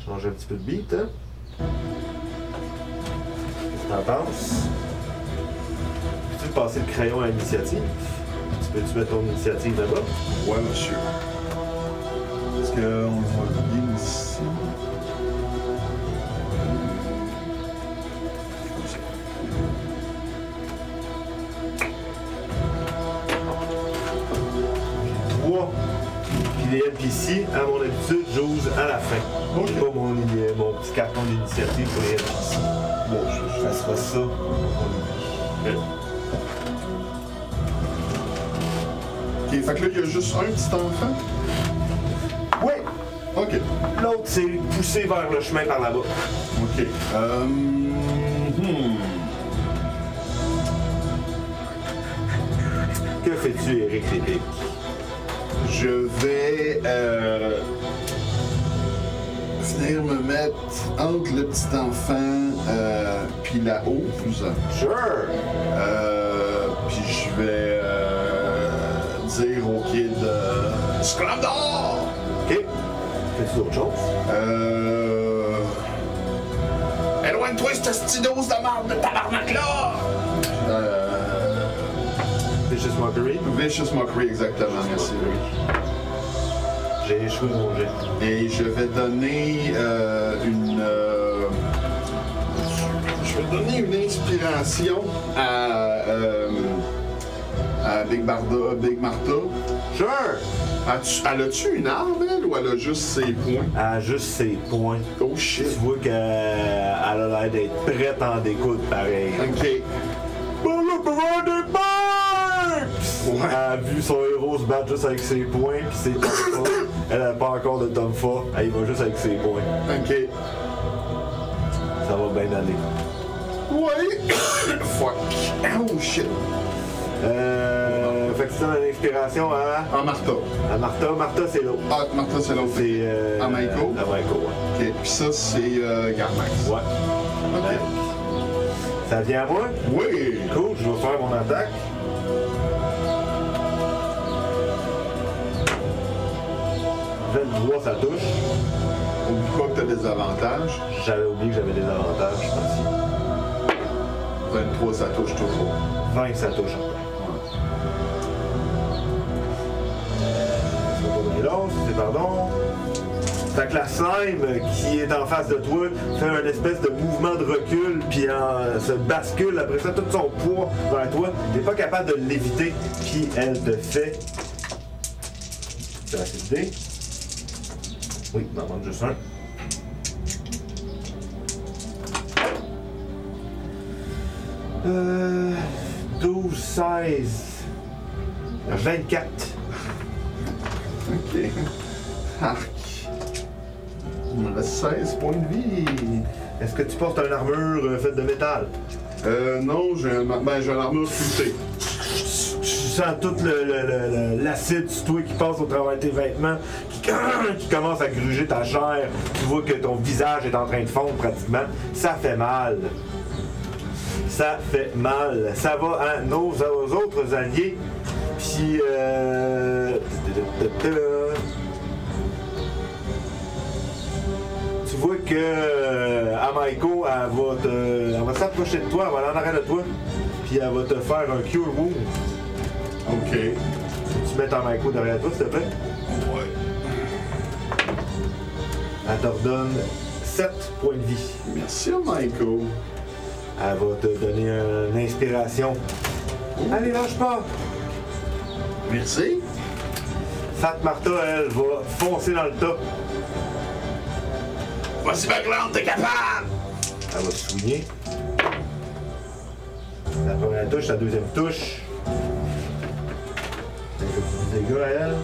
Speaker 2: Change un petit peu de beat, hein? Qu'est-ce que t'en penses? Peux-tu passer le crayon à l'initiative? Peux-tu mettre ton initiative là-bas?
Speaker 1: Ouais, monsieur. Est-ce qu'on va bien ici?
Speaker 2: Trois. Puis les NPC, à mon habitude, j'ose à la fin.
Speaker 1: Ok.
Speaker 2: J'ai pas mon petit carton d'initiative pour les NPC.
Speaker 1: Bon,
Speaker 2: Ça sera ça.
Speaker 1: Ok, fait que là, il y a juste un petit enfant?
Speaker 2: Oui!
Speaker 1: Ok.
Speaker 2: L'autre s'est poussé vers le chemin par là-bas.
Speaker 1: Ok.
Speaker 2: Que fais-tu, Eric Lépic?
Speaker 1: Je vais venir me mettre entre le petit enfant puis la hausse.
Speaker 2: Sure!
Speaker 1: Puis je vais dire au kid Scram d'or!
Speaker 2: OK. Fais-tu d'autres choses?
Speaker 1: Éloigne-toi, cette stydose de marde de tabarnak-là!
Speaker 2: Vicious Mockery.
Speaker 1: Vicious Mockery, exactement, merci.
Speaker 2: J'ai échoué mon jet.
Speaker 1: Et je vais donner je vais donner une inspiration à Big Martha.
Speaker 2: Sure!
Speaker 1: Elle a-tu une arme, elle, ou elle a juste ses poings?
Speaker 2: Elle a juste ses poings.
Speaker 1: Oh
Speaker 2: Tu
Speaker 1: shit.
Speaker 2: vois qu'elle a l'air d'être prête en découdre, pareil.
Speaker 1: Ok.
Speaker 2: Bon, là, pour avoir des pipes!
Speaker 1: Ouais.
Speaker 2: Elle a vu son héros se battre juste avec ses poings, puis ses tonfa. Elle n'a pas encore de tonfa, elle y va juste avec ses poings.
Speaker 1: Ok.
Speaker 2: Ça va bien aller.
Speaker 1: Ouais. Fuck. Oh shit.
Speaker 2: Fait que c'est ça l'inspiration à
Speaker 1: Ah, Martha.
Speaker 2: Martha. Martha, c'est l'autre.
Speaker 1: Ah, Martha, c'est l'autre.
Speaker 2: C'est.
Speaker 1: À Maiko?
Speaker 2: À Maiko, ouais.
Speaker 1: Ok. Puis ça, c'est Garmax.
Speaker 2: Ouais.
Speaker 1: Ok.
Speaker 2: Ça vient à moi?
Speaker 1: Oui!
Speaker 2: Cool, je vais faire mon attaque. Ça touche.
Speaker 1: Oublie pas que t'as des avantages.
Speaker 2: J'avais oublié que j'avais des avantages, je pense.
Speaker 1: 23, ça touche toujours.
Speaker 2: 20, ça touche. C'est pardon. Fait que la slime qui est en face de toi fait un espèce de mouvement de recul puis se bascule après ça tout son poids vers toi. T'es pas capable de l'éviter puis elle te fait. Tu as assez de dés? Oui, il m'en manque juste un. Euh, 12, 16, 24.
Speaker 1: Ok. Arc. Il me reste 16 points de vie.
Speaker 2: Est-ce que tu portes une armure faite de métal?
Speaker 1: Non, j'ai une armure sculptée.
Speaker 2: Tu sens tout l'acide sur toi qui passe au travers de tes vêtements, qui commence à gruger ta chair. Tu vois que ton visage est en train de fondre pratiquement. Ça fait mal. Ça fait mal. Ça va à nos autres alliés. Puis, tu vois que Amaiko, elle va s'approcher de toi, elle va aller en arrière de toi, puis elle va te faire un Cure Wound.
Speaker 1: Ok.
Speaker 2: Tu mets Amaiko derrière toi, s'il te plaît?
Speaker 1: Ouais.
Speaker 2: Elle te redonne 7 points de vie.
Speaker 1: Merci, Michael.
Speaker 2: Elle va te donner une inspiration. Allez, lâche pas!
Speaker 1: Merci.
Speaker 2: Fat Martha, elle, va foncer dans le tas.
Speaker 1: Vas-y, ma glande, t'es capable!
Speaker 2: Elle va se souligner. La première touche, la deuxième touche. Elle fait des dégâts à elle.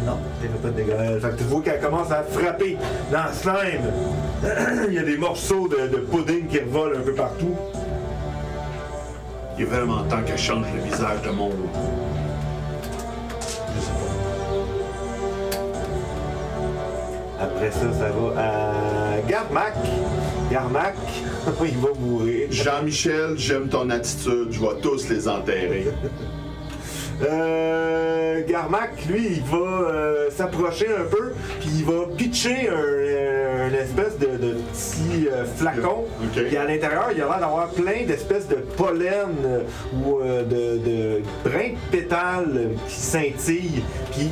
Speaker 2: Non, elle fait pas de dégâts à elle. Fait que tu vois qu'elle commence à frapper dans le slime. Il y a des morceaux de pudding qui revolent un peu partout.
Speaker 1: Il est vraiment temps qu'elle change le visage de mon... Je sais pas.
Speaker 2: Après ça, ça va à Garmac. Garmac, il va mourir.
Speaker 1: Jean-Michel, j'aime ton attitude. Je vais tous les enterrer.
Speaker 2: Garmac, lui, il va s'approcher un peu, puis il va pitcher une espèce de petit flacon.
Speaker 1: Okay.
Speaker 2: Puis à l'intérieur, il a l'air d'avoir plein d'espèces de pollen ou de brins de pétales qui scintillent. Puis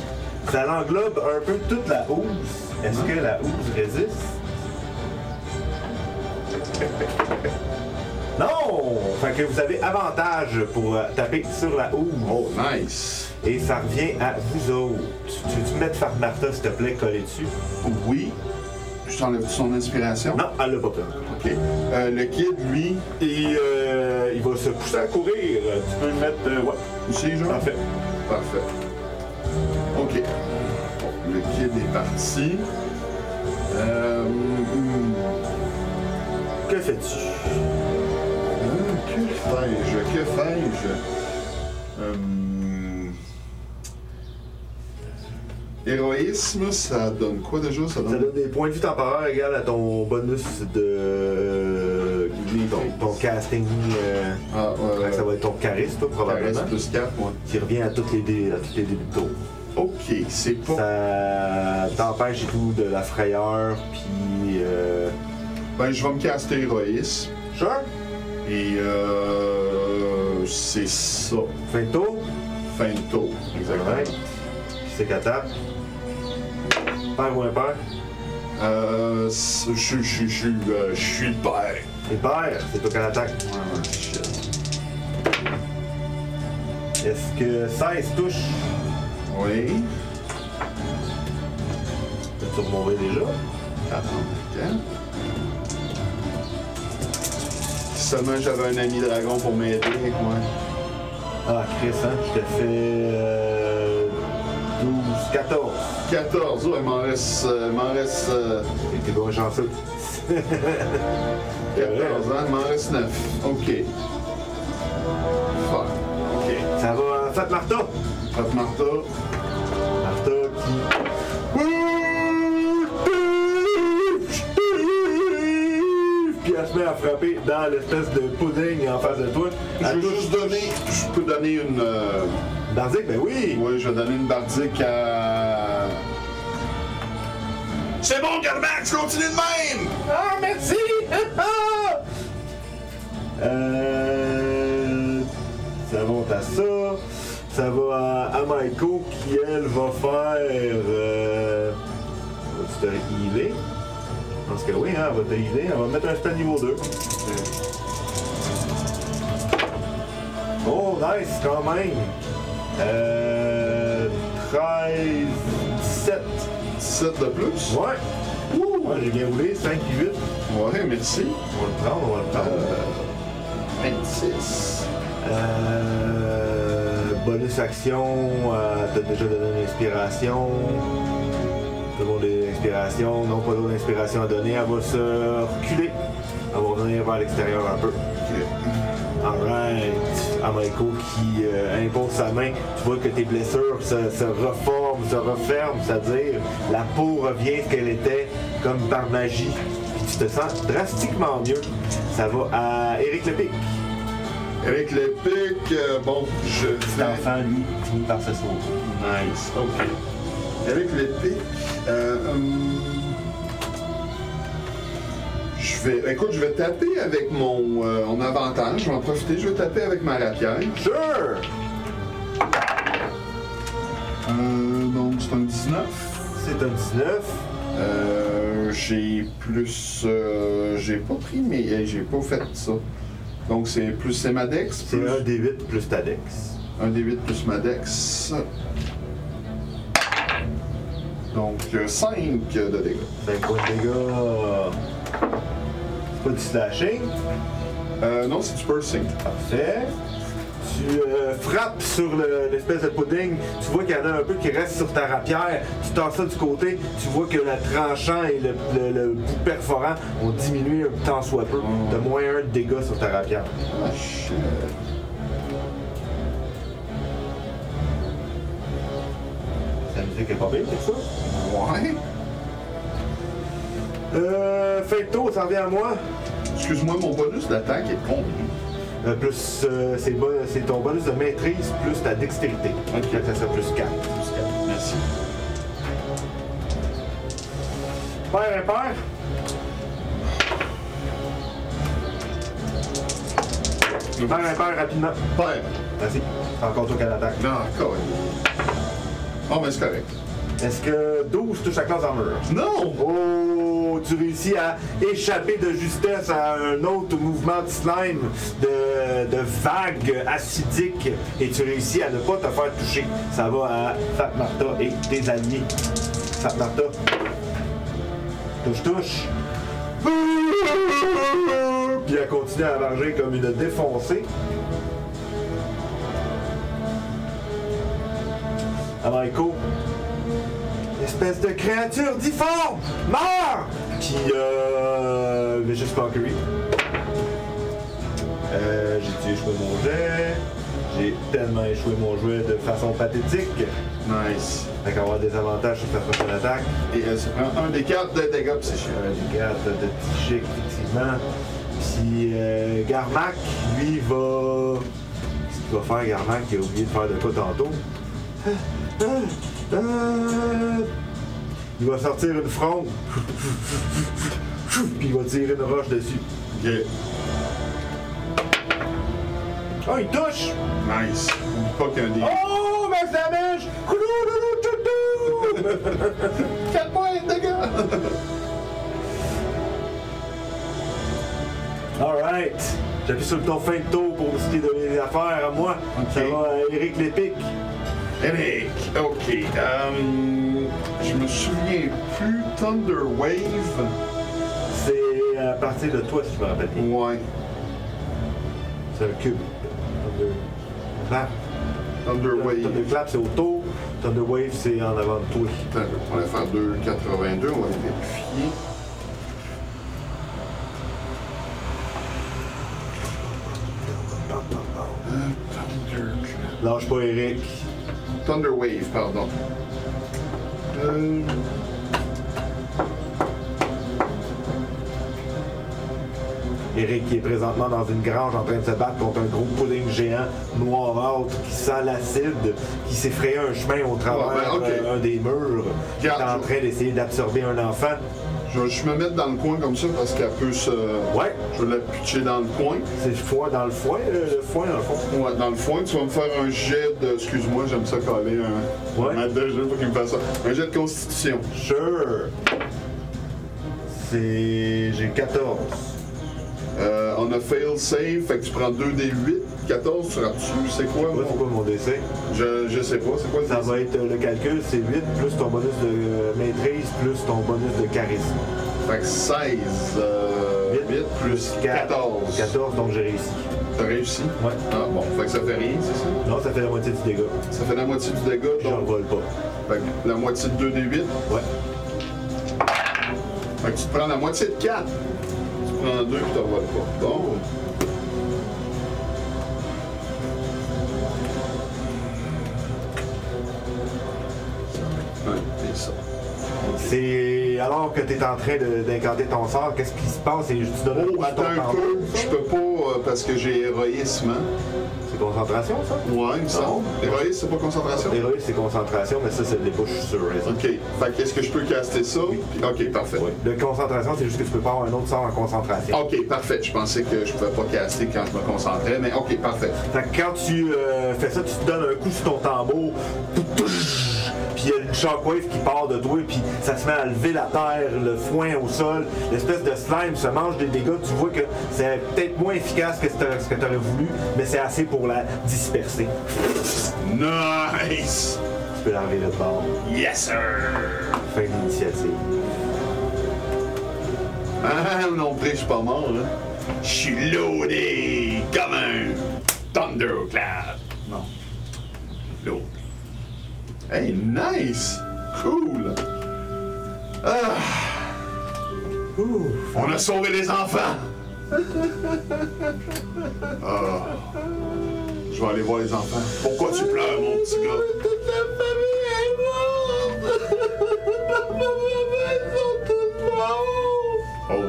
Speaker 2: ça l'englobe un peu toute la housse. Est-ce que la housse résiste? Non! Fait que vous avez avantage pour taper sur la housse.
Speaker 1: Oh, nice.
Speaker 2: Et ça revient à vous autres. Tu veux-tu mettre Martha, s'il te plaît, coller dessus?
Speaker 1: Oui. Je t'enlève son inspiration?
Speaker 2: Non, elle l'a pas pris.
Speaker 1: OK. Le kid, lui...
Speaker 2: Et il va se pousser à courir. Tu peux le mettre... ouais.
Speaker 1: Ici, genre?
Speaker 2: Parfait.
Speaker 1: Parfait. OK. Bon, le kid est parti.
Speaker 2: Que fais-tu?
Speaker 1: Que fais-je? Héroïsme, ça donne quoi déjà? Ça donne
Speaker 2: des points de vue temporaires égales à ton bonus de... ton casting... ça va être ton charisme, toi, probablement.
Speaker 1: Charisme plus 4, moi.
Speaker 2: Qui revient à tous les débuts de tour.
Speaker 1: OK, c'est pas...
Speaker 2: Ça t'empêche et tout de la frayeur, puis...
Speaker 1: Ben, je vais me caster héroïsme.
Speaker 2: Sure.
Speaker 1: Et c'est ça.
Speaker 2: Fin de tour?
Speaker 1: Fin de tour, exactement.
Speaker 2: Qui c'est qu'elle tape? Père ou impair?
Speaker 1: Je suis le père.
Speaker 2: Et père, c'est toi qu'elle attaque.
Speaker 1: Ah, shit.
Speaker 2: Est-ce que 16 touche?
Speaker 1: Oui.
Speaker 2: Peux-tu remonter déjà?
Speaker 1: Attends. Si seulement j'avais un ami dragon pour m'aider avec moi.
Speaker 2: Ah, Chris, hein? Je te fais 12, 14.
Speaker 1: 14, ouais, il m'en reste.
Speaker 2: T'es bon chanceux.
Speaker 1: 14, hein, il m'en reste 9. OK. Fuck. OK.
Speaker 2: Ça va, Fat Martha.
Speaker 1: Fat Martha.
Speaker 2: Martha qui. Puis elle se met à frapper dans l'espèce de pudding en face de toi.
Speaker 1: Je peux donner une...
Speaker 2: Bardique, ben oui!
Speaker 1: Oui, je vais donner une bardique à... C'est bon, Garmax, continue de même!
Speaker 3: Ah, merci!
Speaker 2: Ça monte à ça. Ça va à Maiko qui, elle, va faire... vas-tu te healer? Je pense que oui, hein, elle va te healer. Elle va mettre un spell niveau 2. Oh, nice, quand même! 13... 17.
Speaker 1: 17 de plus?
Speaker 2: Ouais! Ouais, j'ai bien roulé, 5 et 8.
Speaker 1: Ouais, merci.
Speaker 2: On va le prendre.
Speaker 1: 26.
Speaker 2: Bonus action, t'as déjà donné une inspiration. Tout le monde a l'inspiration, non pas d'autre inspiration à donner. Elle va se reculer. Elle va revenir vers l'extérieur un peu. Alright. Amaiko qui impose sa main. Tu vois que tes blessures se reforment, se referment, c'est-à-dire la peau revient ce qu'elle était, comme par magie. Puis tu te sens drastiquement mieux. Ça va à Éric Lepic.
Speaker 1: Éric Lepic, bon,
Speaker 5: Cet enfant, lui, finit par se sauver.
Speaker 1: Nice, ok. Éric Lepic, je vais taper avec mon avantage. Je vais en profiter. Je vais taper avec ma rapière.
Speaker 2: Sure!
Speaker 1: Donc, c'est un 19.
Speaker 2: C'est un 19.
Speaker 1: J'ai plus... j'ai pas pris, mais j'ai pas fait ça. Donc, c'est ma dex.
Speaker 2: C'est
Speaker 1: plus...
Speaker 2: un D8 plus ta dex.
Speaker 1: Un D8 plus ma dex. Donc, 5 de dégâts.
Speaker 2: 5 points de dégâts. C'est pas du slashing.
Speaker 1: Non, c'est du piercing.
Speaker 2: Parfait. Tu frappes sur l'espèce de pudding. Tu vois qu'il y en a un peu qui reste sur ta rapière. Tu tasses ça du côté. Tu vois que le tranchant et le bout perforant ont diminué un tant soit peu. T'as moins 1 de dégâts sur ta rapière.
Speaker 1: Ah, shit.
Speaker 2: La musique est pas belle, c'est ça?
Speaker 1: Ouais.
Speaker 2: Fin de tour, ça revient à moi.
Speaker 1: Excuse-moi, mon bonus d'attaque est combien?
Speaker 2: C'est ton bonus de maîtrise plus ta dextérité.
Speaker 1: Ok.
Speaker 2: Ça serait plus 4.
Speaker 1: Merci.
Speaker 2: Père impair. Père impair rapidement.
Speaker 1: Père.
Speaker 2: Vas-y. C'est encore toi qui l'attaque.
Speaker 1: Non, encore. Oh, mais c'est correct.
Speaker 2: Est-ce que 12 touche la classe armure?
Speaker 1: Non!
Speaker 2: Oh, tu réussis à échapper de justesse à un autre mouvement de slime, de vague acidique, et tu réussis à ne pas te faire toucher. Ça va à Fat Martha et tes alliés. Fat Martha. Touche. Puis elle continue à varger comme une défoncée. Amaiko. Espèce de créature difforme! Meurs! Puis, mais juste conquérir. J'ai échoué mon jet. J'ai tellement échoué mon jet de façon pathétique.
Speaker 1: Nice.
Speaker 2: Fait qu'on va avoir des avantages sur ta prochaine attaque.
Speaker 1: Et ça prend un des 4 de dégâts psychiques.
Speaker 2: Des cartes de psychique, effectivement. Puis, Garmac, lui, va... Qu'est-ce qu'il va faire, Garmac? Il a oublié de faire de quoi tantôt. Il va sortir une fronde. Puis il va tirer une roche dessus.
Speaker 1: Ok.
Speaker 2: Oh, il touche!
Speaker 1: Nice. Oublie pas qu'il y a un des...
Speaker 2: Oh, max damage!
Speaker 1: 4 points de dégâts!
Speaker 2: Alright. J'appuie sur le ton fin de tour pour décider de donner des affaires à moi.
Speaker 1: Ok.
Speaker 2: Ça va à Éric Lepic.
Speaker 1: Eric, ok. Je me souviens plus. Thunder Wave.
Speaker 2: C'est à partir de toi, si je me rappelle bien.
Speaker 1: Ouais.
Speaker 2: C'est un cube. Thunder Clap.
Speaker 1: Thunder Wave.
Speaker 2: Thunder Clap, c'est autour. Thunder Wave, c'est en avant de toi.
Speaker 1: Attends, on va faire 2,82. On va les vérifier.
Speaker 2: Lâche pas, Éric.
Speaker 1: Thunder Wave, pardon.
Speaker 2: Eric qui est présentement dans une grange en train de se battre contre un gros pudding géant noirâtre qui sent l'acide, qui s'est frayé un chemin au travers un des murs, qui est en train d'essayer d'absorber un enfant.
Speaker 1: Je vais juste me mettre dans le coin comme ça parce qu'elle peut se...
Speaker 2: Ouais.
Speaker 1: Je vais la pitcher dans le coin.
Speaker 2: C'est le foin dans le foin, le foin dans le fond.
Speaker 1: Ouais, dans le foin, tu vas me faire un jet de... Excuse-moi, j'aime ça coller un...
Speaker 2: Ouais.
Speaker 1: Un de jeu pour qu'il me fasse ça. Un jet de constitution.
Speaker 2: Sure. J'ai 14.
Speaker 1: On a fail save, fait que tu prends 2 des 8. 14, tu rates-tu? C'est quoi,
Speaker 2: Ouais, c'est quoi mon décès?
Speaker 1: Je sais pas, c'est quoi le
Speaker 2: Ça va être le calcul, c'est 8 plus ton bonus de maîtrise plus ton bonus de charisme.
Speaker 1: Fait que 16. 8 plus 14.
Speaker 2: 14, donc j'ai réussi.
Speaker 1: T'as réussi?
Speaker 2: Ouais.
Speaker 1: Ah bon, fait que ça fait rien, c'est ça?
Speaker 2: Non, ça fait la moitié du dégât.
Speaker 1: Ça fait la moitié du dégât,
Speaker 2: J'en
Speaker 1: donc...
Speaker 2: vole pas.
Speaker 1: Fait que la moitié de 2 des 8.
Speaker 2: Ouais.
Speaker 1: Fait que tu te prends la moitié de 4. Tu prends 2 puis t'en voles pas. Bon. Ouais, c'est ça.
Speaker 2: C'est alors que tu es en train d'incanter ton sort, qu'est-ce qui se passe? Et tu donnes
Speaker 1: Oh, attends un peu. Je peux pas parce que j'ai héroïsme. Hein?
Speaker 2: C'est concentration, ça?
Speaker 1: Ouais, il me semble. Héroïsme, c'est pas concentration?
Speaker 2: Héroïsme, c'est concentration, mais ça, c'est des bouches sur raison.
Speaker 1: Ok. Fait que est-ce que je peux caster ça?
Speaker 2: Oui.
Speaker 1: Ok, parfait.
Speaker 2: Oui. De concentration, c'est juste que tu peux pas avoir un autre sort en concentration.
Speaker 1: Ok, parfait. Je pensais que je pouvais pas caster quand je me concentrais, mais ok, parfait.
Speaker 2: Fait que quand tu fais ça, tu te donnes un coup sur ton tambour, puis il y a une shockwave qui part de toi, puis ça se met à lever la terre, le foin au sol, l'espèce de slime se mange des dégâts. Tu vois que c'est peut-être moins efficace que ce que tu aurais voulu, mais c'est assez pour la disperser.
Speaker 1: Nice!
Speaker 2: Tu peux l'enlever de bord.
Speaker 1: Yes, sir!
Speaker 2: Fin d'initiative.
Speaker 1: Ah, non plus, je suis pas mort, là. Je suis loadé comme un Thunderclap. Non. Load. Hey, nice! Cool! Ah! On a sauvé les enfants! Ah. Je vais aller voir les enfants. Pourquoi tu pleures, mon petit gars?
Speaker 3: Toute la famille est morte! Papa, maman, ils sont tous morts!
Speaker 1: Oh!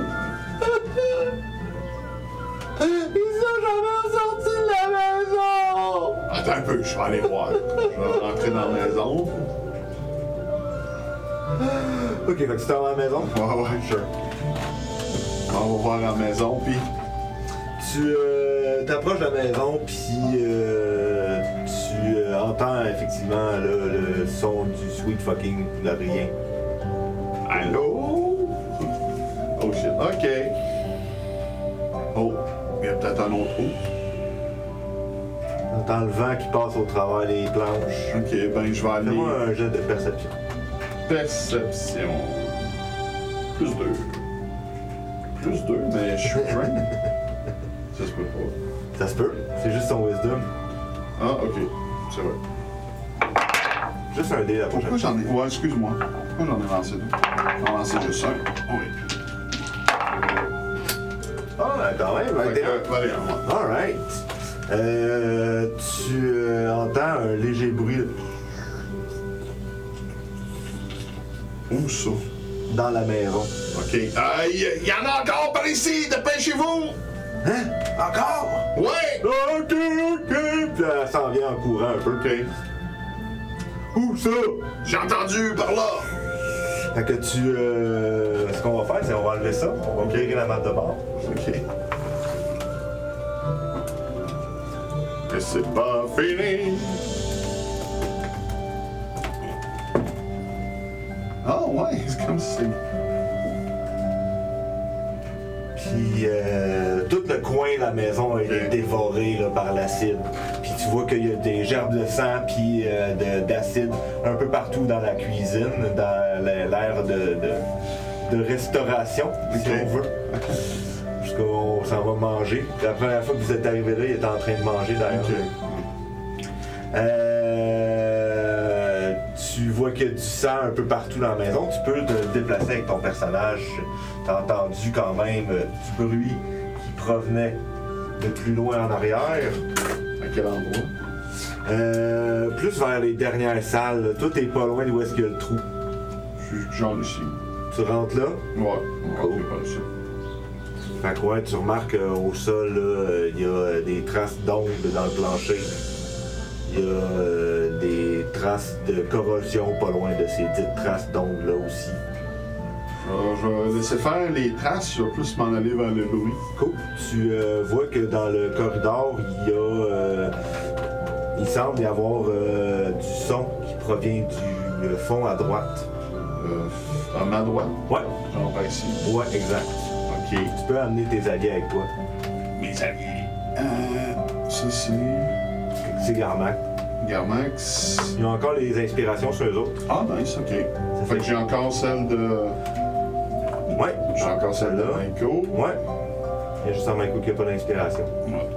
Speaker 3: Ils sont jamais sortis de la maison!
Speaker 1: Attends un peu, je vais aller voir. Je vais rentrer dans la maison.
Speaker 2: Ok, fait que tu t'en vas à la maison.
Speaker 1: Ouais, sure. On va voir la maison, puis...
Speaker 2: Tu t'approches de la maison, puis tu entends effectivement là, le son du sweet fucking de rien.
Speaker 1: Allô? Oh shit, ok. Oh, il y a peut-être un autre coup.
Speaker 2: T'entends le vent qui passe au travers des planches.
Speaker 1: Ok, ben je vais aller...
Speaker 2: Fais-moi un jet de perception.
Speaker 1: Perception. Plus 2. Plus 2, mais je suis drain. Ça se peut pas.
Speaker 2: Ça se peut, c'est juste ton wisdom.
Speaker 1: Ah, ok. C'est vrai.
Speaker 2: Juste un dé la prochaine.
Speaker 1: Pourquoi j'en ai... Ouais, excuse-moi. Pourquoi j'en ai lancé 2? J'en ai lancé juste un. Oui.
Speaker 2: Ah, quand même,
Speaker 1: Fait que, allez, on va.
Speaker 2: Alright. Tu entends un léger bruit
Speaker 1: Où ça?
Speaker 2: dans la maison.
Speaker 1: Ok. Il y en a encore par ici! Dépêchez-vous!
Speaker 2: Hein? Encore?
Speaker 1: Ouais!
Speaker 2: Ok. Puis elle s'en vient en courant un peu.
Speaker 1: Ok.
Speaker 2: Où ça?
Speaker 1: J'ai entendu par là!
Speaker 2: Fait que tu. Ce qu'on va faire, c'est qu'on va enlever ça. On va virer la map de bord.
Speaker 1: Ok. Et c'est pas fini! Ah ouais, c'est comme si...
Speaker 2: Puis tout le coin de la maison il est dévoré là, par l'acide. Puis tu vois qu'il y a des gerbes de sang puis d'acide un peu partout dans la cuisine, dans l'aire de restauration, si on veut. Jusqu'on s'en va manger. La première fois que vous êtes arrivé là, il était en train de manger d'ailleurs. Tu vois qu'il y a du sang un peu partout dans la maison. Tu peux te déplacer avec ton personnage. T'as entendu quand même du bruit qui provenait de plus loin en arrière.
Speaker 1: À quel endroit?
Speaker 2: Plus vers les dernières salles. Tout est pas loin d'où est-ce qu'il y a le trou.
Speaker 1: Je suis genre ici.
Speaker 2: Tu rentres là.
Speaker 1: Ouais, on va par ici.
Speaker 2: Fait que ouais, tu remarques au sol, il y a des traces d'ongles dans le plancher. Il y a des traces de corrosion pas loin de ces dites traces d'ongles-là aussi.
Speaker 1: Je vais laisser faire les traces, je vais plus m'en aller vers le bruit.
Speaker 2: Cool. Tu vois que dans le corridor, il y a... il semble y avoir du son qui provient du fond à droite.
Speaker 1: À ma droite?
Speaker 2: Ouais.
Speaker 1: Genre par ici.
Speaker 2: Ouais, exact.
Speaker 1: Ok.
Speaker 2: Tu peux amener tes alliés avec toi.
Speaker 1: Mes alliés. Ça c'est...
Speaker 2: C'est Garmac.
Speaker 1: Garmax.
Speaker 2: Ils ont encore les inspirations sur eux autres.
Speaker 1: Ah, nice, ok. Fait que j'ai encore celle de...
Speaker 2: Ouais.
Speaker 1: J'ai encore celle de
Speaker 2: Là.
Speaker 1: Maiko.
Speaker 2: Ouais. Il y a juste un Maiko qui n'a pas d'inspiration.
Speaker 1: Ouais.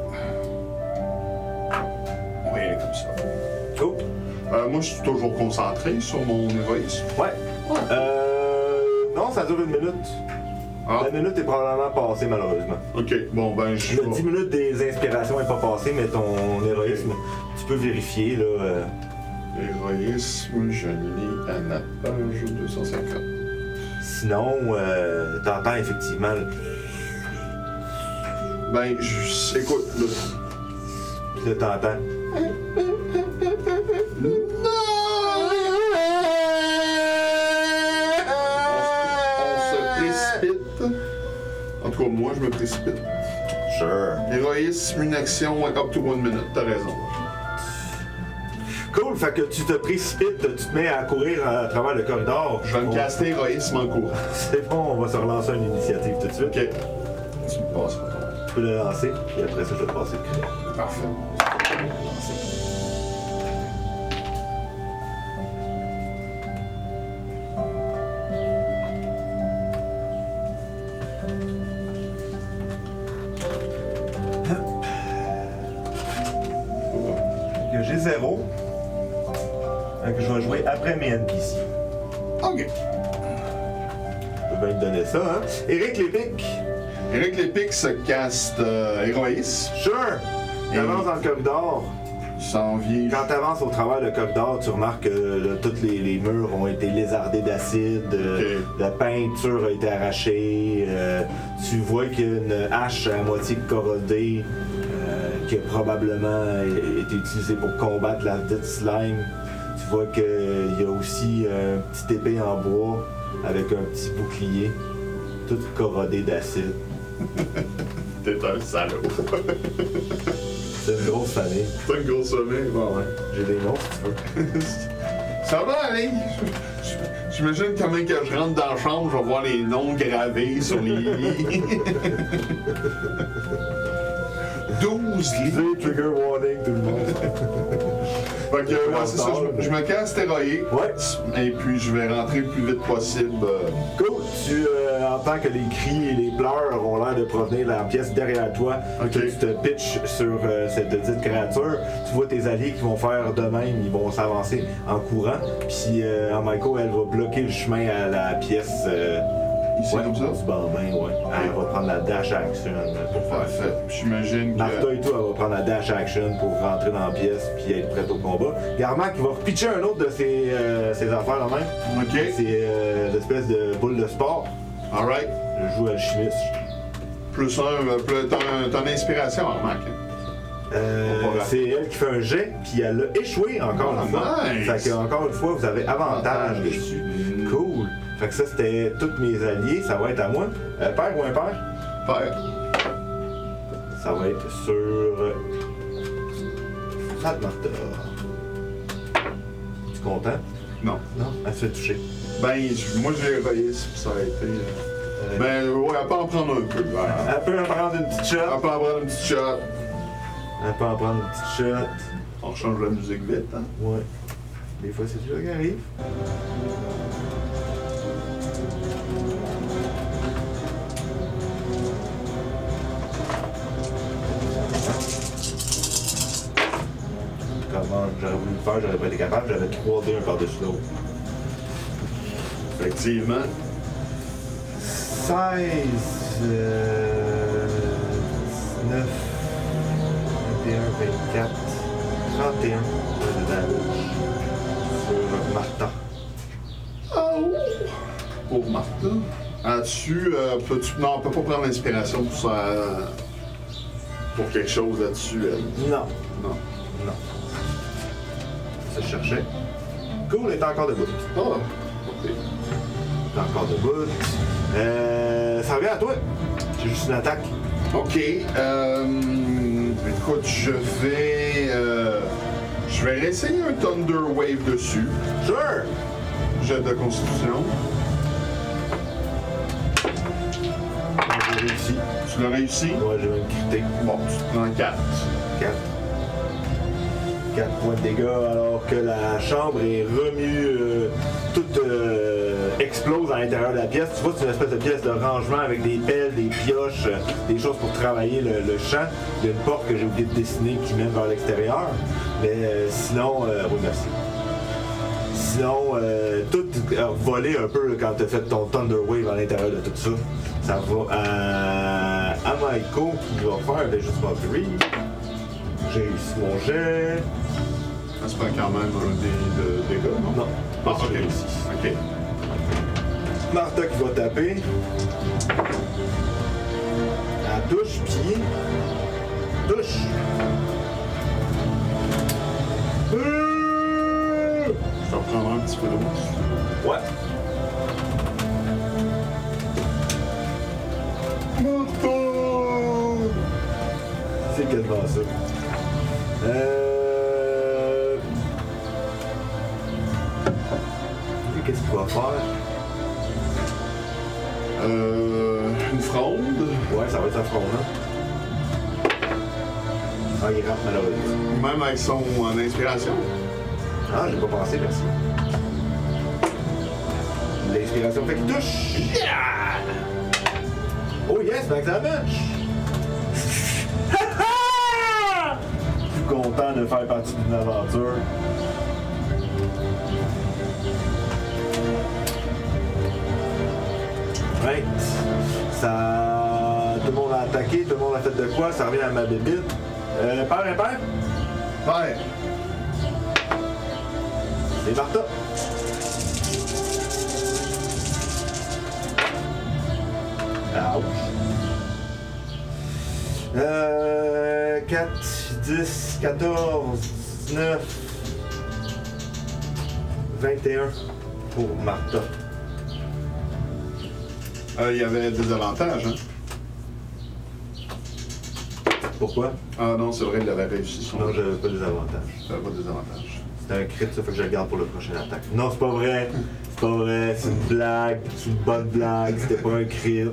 Speaker 1: On va y aller comme ça.
Speaker 2: Cool.
Speaker 1: Moi, je suis toujours concentré sur mon héroïsme.
Speaker 2: Ouais. Non, ça dure 1 minute.
Speaker 1: Ah,
Speaker 2: La minute est probablement passée, malheureusement.
Speaker 1: ok. Bon, ben, je
Speaker 2: Le 10 minutes des inspirations n'est pas passé, mais ton héroïsme, tu peux vérifier, là.
Speaker 1: Héroïsme, je lis à la page 250.
Speaker 2: Sinon, t'entends effectivement...
Speaker 1: Ben, écoute, là.
Speaker 2: Là, t'entends.
Speaker 1: On se précipite. En tout cas, moi, je me précipite.
Speaker 2: Sure.
Speaker 1: Héroïsme, une action, up to 1 minute, t'as raison.
Speaker 2: Cool, fait que tu te précipites, tu te mets à courir à travers le corridor.
Speaker 1: Je vais me caster héroïsme en cours.
Speaker 2: C'est bon, on va se relancer une initiative tout de suite.
Speaker 1: Ok. Tu me passeras ton.
Speaker 2: Tu peux le lancer, et après ça, je vais te passer le crédit.
Speaker 1: Parfait.
Speaker 2: Fait que j'ai 0. Fait que je vais jouer après mes NPC.
Speaker 1: Ok.
Speaker 2: Je peux bien te donner ça, hein. Éric Lépic.
Speaker 1: Éric Lépic se caste héroïsme.
Speaker 2: Sure. Tu avances dans le corridor.
Speaker 1: Il s'en vient.
Speaker 2: Quand tu avances au travers le corridor, tu remarques que tous les murs ont été lézardés d'acide, la peinture a été arrachée, tu vois qu'il y a une hache à moitié corrodée qui a probablement été utilisée pour combattre la dite slime. Tu vois qu'il y a aussi une petite épée en bois avec un petit bouclier, toute corrodée d'acide.
Speaker 1: T'es un salaud.
Speaker 2: C'est une grosse famille.
Speaker 1: C'est une grosse famille, bon, ouais.
Speaker 2: J'ai des noms si tu veux.
Speaker 1: Ça va aller. J'imagine quand même que je rentre dans la chambre, je vais voir les noms gravés sur les lits. 12 lits.
Speaker 2: Trigger warning tout le monde.
Speaker 1: Fait que, ouais, c'est ça, je me casse héroïque.
Speaker 2: Ouais.
Speaker 1: Et puis, je vais rentrer le plus vite possible.
Speaker 2: Cool. Tu entends que les cris et les pleurs ont l'air de provenir de la pièce derrière toi.
Speaker 1: Ok.
Speaker 2: Tu te pitches sur cette dite créature. Tu vois tes alliés qui vont faire de même. Ils vont s'avancer en courant. Puis Maiko, elle va bloquer le chemin à la pièce.
Speaker 1: Ici,
Speaker 2: Ouais,
Speaker 1: comme ça?
Speaker 2: du bambin, ouais. Elle va prendre la dash action pour faire ça.
Speaker 1: Parfait. J'imagine que...
Speaker 2: Martha et tout, elle va prendre la dash action pour rentrer dans la pièce puis être prête au combat. Garmac, il va repitcher un autre de ses affaires là même.
Speaker 1: OK.
Speaker 2: C'est l'espèce de boule de sport.
Speaker 1: Alright.
Speaker 2: Je joue alchimiste.
Speaker 1: Plus un, ton inspiration, remarque.
Speaker 2: C'est elle qui fait un jet, puis elle a échoué encore une fois.
Speaker 1: Nice.
Speaker 2: Fait que, encore une fois, vous avez avantage dessus. Cool. Fait que ça, c'était tous mes alliés. Ça va être à moi. Père ou impair?
Speaker 1: Père.
Speaker 2: Ça va être sur... Martha. Tu content?
Speaker 1: Non.
Speaker 2: Non? Elle se fait toucher.
Speaker 1: Ben, moi, j'ai héroïsme, ça a été... Ben, ouais, elle peut en prendre un peu. Ben,
Speaker 2: Elle peut en prendre une petite shot.
Speaker 1: elle peut en prendre une petite shot.
Speaker 2: Elle peut en prendre une petite shot.
Speaker 1: On change la musique vite, hein?
Speaker 2: Ouais. Des fois, c'est ça qui arrive. Comment j'aurais voulu le faire, j'aurais pas été capable, j'avais 3 dés un par-dessus l'autre.
Speaker 1: Effectivement.
Speaker 2: 16, 19, 21, 24, 31 de damage sur Martha.
Speaker 1: Oh! Pour Martha. Là-dessus, peux-tu... Non, on peut pas prendre l'inspiration pour ça. Pour quelque chose là-dessus.
Speaker 2: Non.
Speaker 1: Non.
Speaker 2: Non. Ça, je cherchais. Cool, est encore debout.
Speaker 1: Ah, ok.
Speaker 2: Est encore debout. Ça revient à toi. J'ai juste une attaque.
Speaker 1: Ok. Écoute, je vais réessayer un Thunder Wave dessus.
Speaker 2: Sure!
Speaker 1: Jet de constitution.
Speaker 2: J'ai réussi.
Speaker 1: Tu l'as réussi?
Speaker 2: Ouais, j'ai même crité.
Speaker 1: Bon, tu te prends 4.
Speaker 2: 4 points de dégâts alors que la chambre est remue, toute explose à l'intérieur de la pièce. Tu vois, c'est une espèce de pièce de rangement avec des pelles, des pioches, des choses pour travailler le champ. Il y a une porte que j'ai oublié de dessiner qui mène vers l'extérieur. Mais sinon, oui, merci. Sinon, tout a volé un peu là, quand tu as fait ton Thunder Wave à l'intérieur de tout ça. Ça va à Maiko qui va faire le Just Mockery. J'ai réussi mon jet.
Speaker 1: Ça se prend quand même des dégâts, non?
Speaker 2: Non.
Speaker 1: Ah,
Speaker 2: J'ai
Speaker 1: ok.
Speaker 2: réussi.
Speaker 1: Ok.
Speaker 2: Martha qui va taper. Elle touche, puis... Touche!
Speaker 1: Je vais reprendre un petit peu d'eau.
Speaker 2: Ouais. C'est quasiment ça. Qu'est-ce qu'il va faire?
Speaker 1: Une fronde.
Speaker 2: Ouais, ça va être sa fronde, hein? Ah, il rate malheureusement.
Speaker 1: Même avec son inspiration.
Speaker 2: Ah, j'ai pas pensé, merci. L'inspiration fait qu'il touche. Yeah! Oh yes, max damage! Je suis content de faire partie d'une aventure. Right. Ça... Tout le monde a attaqué, tout le monde a fait de quoi? Ça revient à ma bébite. Père impair?
Speaker 1: Ouais.
Speaker 2: C'est Martha. Ouch. 4, 10, 14, 19, 21 pour Martha.
Speaker 1: Il y avait des avantages, hein?
Speaker 2: Pourquoi?
Speaker 1: Ah non, c'est vrai, il avait réussi son...
Speaker 2: Non, j'avais pas des avantages.
Speaker 1: J'avais pas des avantages.
Speaker 2: C'était un crit, ça fait que je le garde pour la prochaine attaque. Non, c'est pas vrai. C'est pas vrai. C'est une blague. C'est une bonne blague. C'était pas un crit.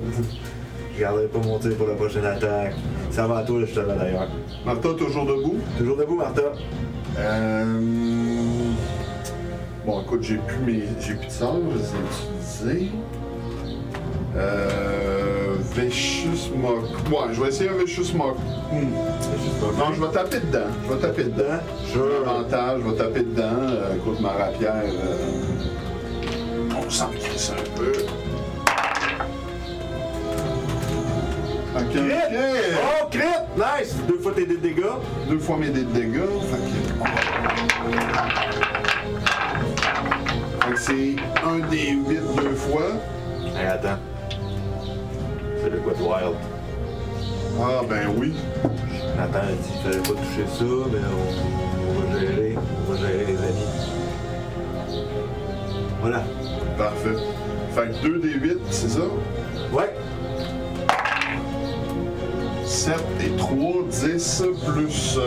Speaker 2: Je garderai pas mon tir pour la prochaine attaque. Ça va à toi, je te l'avais d'ailleurs.
Speaker 1: Martha, toujours debout?
Speaker 2: Toujours debout, Martha.
Speaker 1: Bon, écoute, j'ai plus de sorts, je les ai utilisés. Vicious Mock. Ouais, je vais essayer un Vicious Mock. Non, je vais taper dedans.
Speaker 2: Sure.
Speaker 1: Avantage, je vais taper dedans. Écoute, ma rapière. On s'en crisse un peu. Ok.
Speaker 2: Crit! Oh, crit! Nice! 2 fois tes dégâts.
Speaker 1: 2 fois mes dégâts. Fait que c'est un des 8 2 fois.
Speaker 2: Hey, attends. C'est le quoi de wild?
Speaker 1: Ah, ben oui.
Speaker 2: Nathan a dit qu'il fallait pas toucher ça, mais on va gérer les amis. Voilà.
Speaker 1: Parfait. Fait que 2 des 8, c'est ça?
Speaker 2: Ouais.
Speaker 1: 7 et 3, 10 plus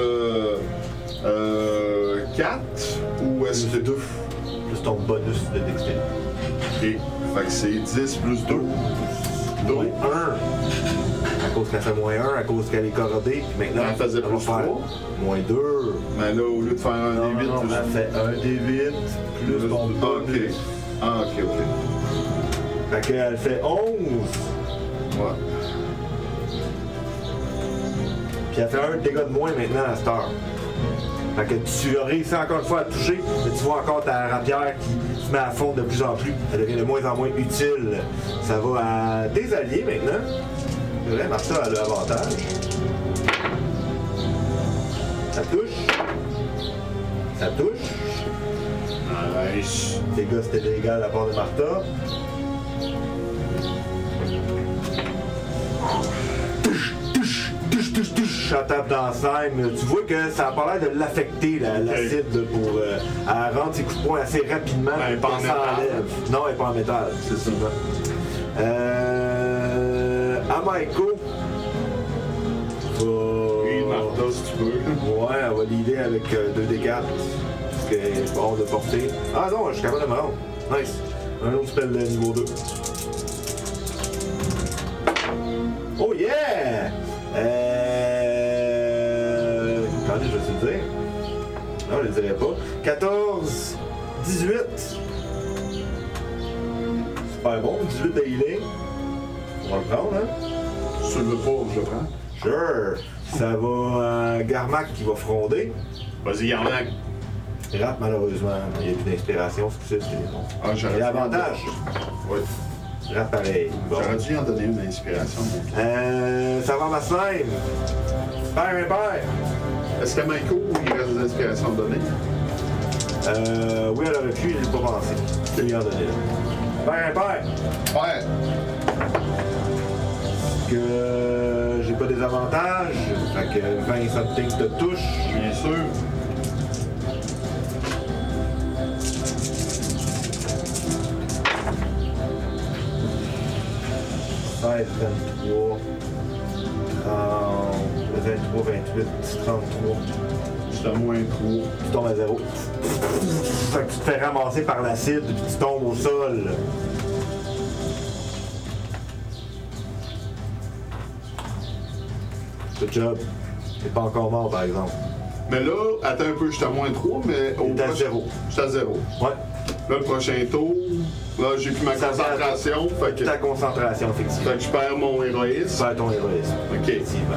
Speaker 1: 4 ou est-ce que 2?
Speaker 2: Plus ton bonus de dextérité.
Speaker 1: Ok. Fait que c'est 10 plus 2.
Speaker 2: Moins 1. À cause qu'elle fait moins 1, à cause qu'elle est corrodée, puis maintenant
Speaker 1: Elle faisait
Speaker 2: va
Speaker 1: plus
Speaker 2: faire
Speaker 1: 3.
Speaker 2: moins 2.
Speaker 1: Mais là, au lieu de faire un
Speaker 2: Non,
Speaker 1: des 8
Speaker 2: non,
Speaker 1: plus
Speaker 2: elle fait 1 des 8 plus ton
Speaker 1: Ah, ok.
Speaker 2: bonus.
Speaker 1: Ah, ok.
Speaker 2: Fait qu'elle fait 11.
Speaker 1: Ouais.
Speaker 2: Puis elle fait 1 dégât de moins maintenant à cette heure. Fait que tu as réussi encore une fois à toucher, mais tu vois encore ta rapière qui se met à fond de plus en plus. Elle devient de moins en moins utile. Ça va à tes alliés maintenant. C'est vrai, Martha a l'avantage. Ça touche. Ça touche.
Speaker 1: Nice.
Speaker 2: Tes gars, c'était légal à part de Martha. touche, touche, elle tape dans Slime. Tu vois que ça a pas l'air de l'affecter, l'acide, pour elle rendre ses coups de poing assez rapidement.
Speaker 1: Elle est pas en
Speaker 2: ça
Speaker 1: métal.
Speaker 2: enlève. Non, elle est pas en métal, c'est ça. Amaiko
Speaker 1: Oui, Martha, si tu veux.
Speaker 2: Ouais, elle va l'aider avec 2d4. Parce qu'elle est hors de portée. Ah non, je suis capable de me rendre. Nice. Un autre spell de niveau 2. Oh yeah! Attendez, je vais te le dire. Non, je le dirai pas. 14, 18. Super bon, 18 de healing. On va le prendre, hein?
Speaker 1: Si tu le veux pas, je le prends.
Speaker 2: Sure! Ça va Garmac qui va fronder.
Speaker 1: Vas-y, Yarnac.
Speaker 2: Rap, malheureusement, il n'y a plus d'inspiration, c'est tout ça.
Speaker 1: Ah,
Speaker 2: Il
Speaker 1: j'aurais
Speaker 2: y a
Speaker 1: dû-
Speaker 2: avantage.
Speaker 1: Oui.
Speaker 2: Rap pareil. Bon.
Speaker 1: J'aurais dû en donner une inspiration.
Speaker 2: Ça va ma slime. Père impair.
Speaker 1: Est-ce qu'à Maiko, il reste des inspirations à donner?
Speaker 2: Oui, elle aurait pu, je l'ai pas pensé. Je vais lui en donner là. Père impair.
Speaker 1: Ouais.
Speaker 2: Que j'ai pas des avantages. Fait que 20 something te touche.
Speaker 1: Bien sûr.
Speaker 2: « 16, 23, 23, 28, 33.
Speaker 1: C'est à moins 3.
Speaker 2: Tu tombes à 0. Fait que tu te fais ramasser par l'acide puis tu tombes au sol. Good job. T'es pas encore mort par exemple.
Speaker 1: Mais là, attends un peu, j'étais à moins 3, mais au
Speaker 2: T'es à
Speaker 1: prochain-
Speaker 2: 0.
Speaker 1: J'étais à 0.
Speaker 2: Ouais.
Speaker 1: Là, le prochain tour, là, j'ai plus ma
Speaker 2: Ça
Speaker 1: concentration. Fait que,
Speaker 2: Ta concentration, effectivement.
Speaker 1: fait que je perds mon héroïsme.
Speaker 2: Tu perds ton héroïsme.
Speaker 1: Ok.
Speaker 2: Effectivement.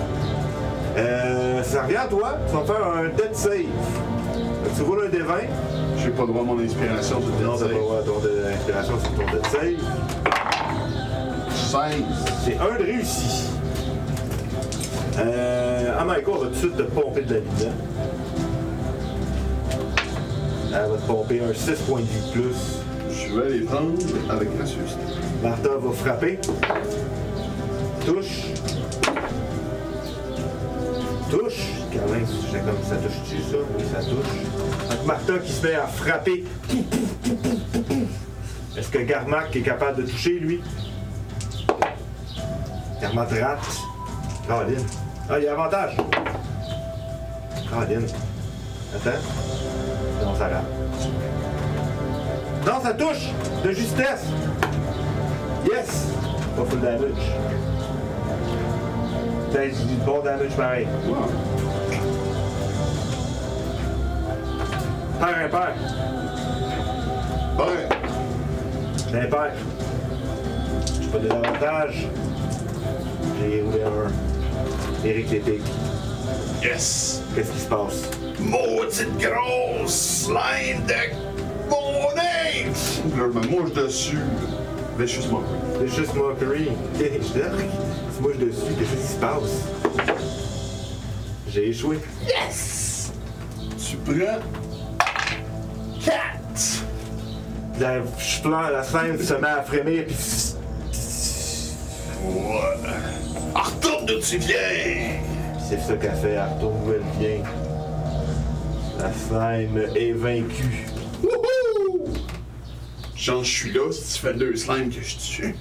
Speaker 2: Ça revient à toi. Tu vas faire un death save. Tu roules un D20.
Speaker 1: J'ai pas droit à mon inspiration de
Speaker 2: Non, t'as pas le droit à ton inspiration sur ton death save.
Speaker 1: 16.
Speaker 2: C'est un de réussi. Amaiko va tout de suite te pomper de la vie dedans. Elle va te pomper un 6 points de vie de plus.
Speaker 1: Je vais les prendre avec gracieusité.
Speaker 2: Martha va frapper. Touche. Touche. Quand même, j'ai comme ça touche-tu ça? Oui, ça touche. Donc Martha qui se met à frapper. Est-ce que Garmac est capable de toucher, lui? Garmac rate. Caroline. Ah, il y a avantage. Caroline. Attends. Non, ça rate. Non, ça touche! De justesse! Yes! Pas full damage. T'as du bon damage pareil. Père impair.
Speaker 1: Ouais.
Speaker 2: J'ai impair. J'ai pas des avantages. J'ai roulé un. Éric l'épique.
Speaker 1: Yes.
Speaker 2: Qu'est-ce qui se passe?
Speaker 1: Maudite grosse slime de mon nez! Là, je me mouche dessus. Vicious Mockery.
Speaker 2: Vicious Mockery. Tu mouches dessus, qu'est-ce qui se passe? J'ai échoué.
Speaker 1: Yes! Tu prends 4!
Speaker 2: La scène se met à frémir, puis
Speaker 1: Ouais. Retourne d'où tu viens!
Speaker 2: c'est ça qu'elle fait, elle retourne où elle vient. La slime est vaincue.
Speaker 1: Wouhou! Genre, je suis là si tu fais 2 slimes que je tue.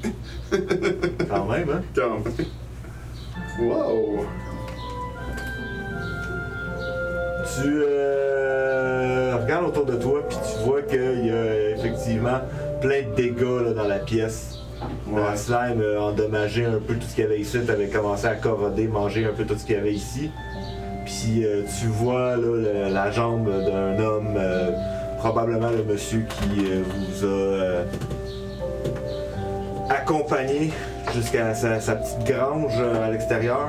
Speaker 2: Quand même, hein?
Speaker 1: Comme. Wow!
Speaker 2: Tu regardes autour de toi, puis tu vois qu'il y a effectivement plein de dégâts là, dans la pièce. La slime a endommagé un peu tout ce qu'il y avait ici. Tu avais commencé à corroder, manger un peu tout ce qu'il y avait ici. Puis tu vois là, la jambe d'un homme, probablement le monsieur qui vous a accompagné jusqu'à sa petite grange à l'extérieur.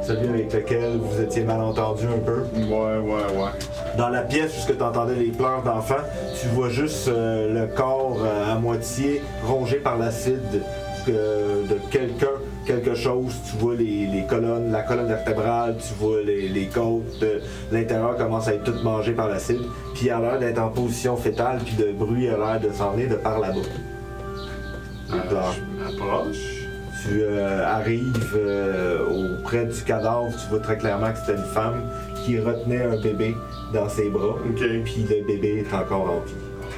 Speaker 2: Celui avec lequel vous étiez mal entendu un peu.
Speaker 1: Ouais.
Speaker 2: Dans la pièce, puisque tu entendais les pleurs d'enfants, tu vois juste le corps à moitié rongé par l'acide de quelqu'un, quelque chose. Tu vois les colonnes, la colonne vertébrale, tu vois les côtes. L'intérieur commence à être tout mangé par l'acide. Puis il a l'air d'être en position fétale, puis le bruit a l'air de s'en venir de par là-bas.
Speaker 1: Je m'approche.
Speaker 2: Tu arrives auprès du cadavre, tu vois très clairement que c'était une femme qui retenait un bébé dans ses bras.
Speaker 1: OK.
Speaker 2: Puis le bébé est encore en vie.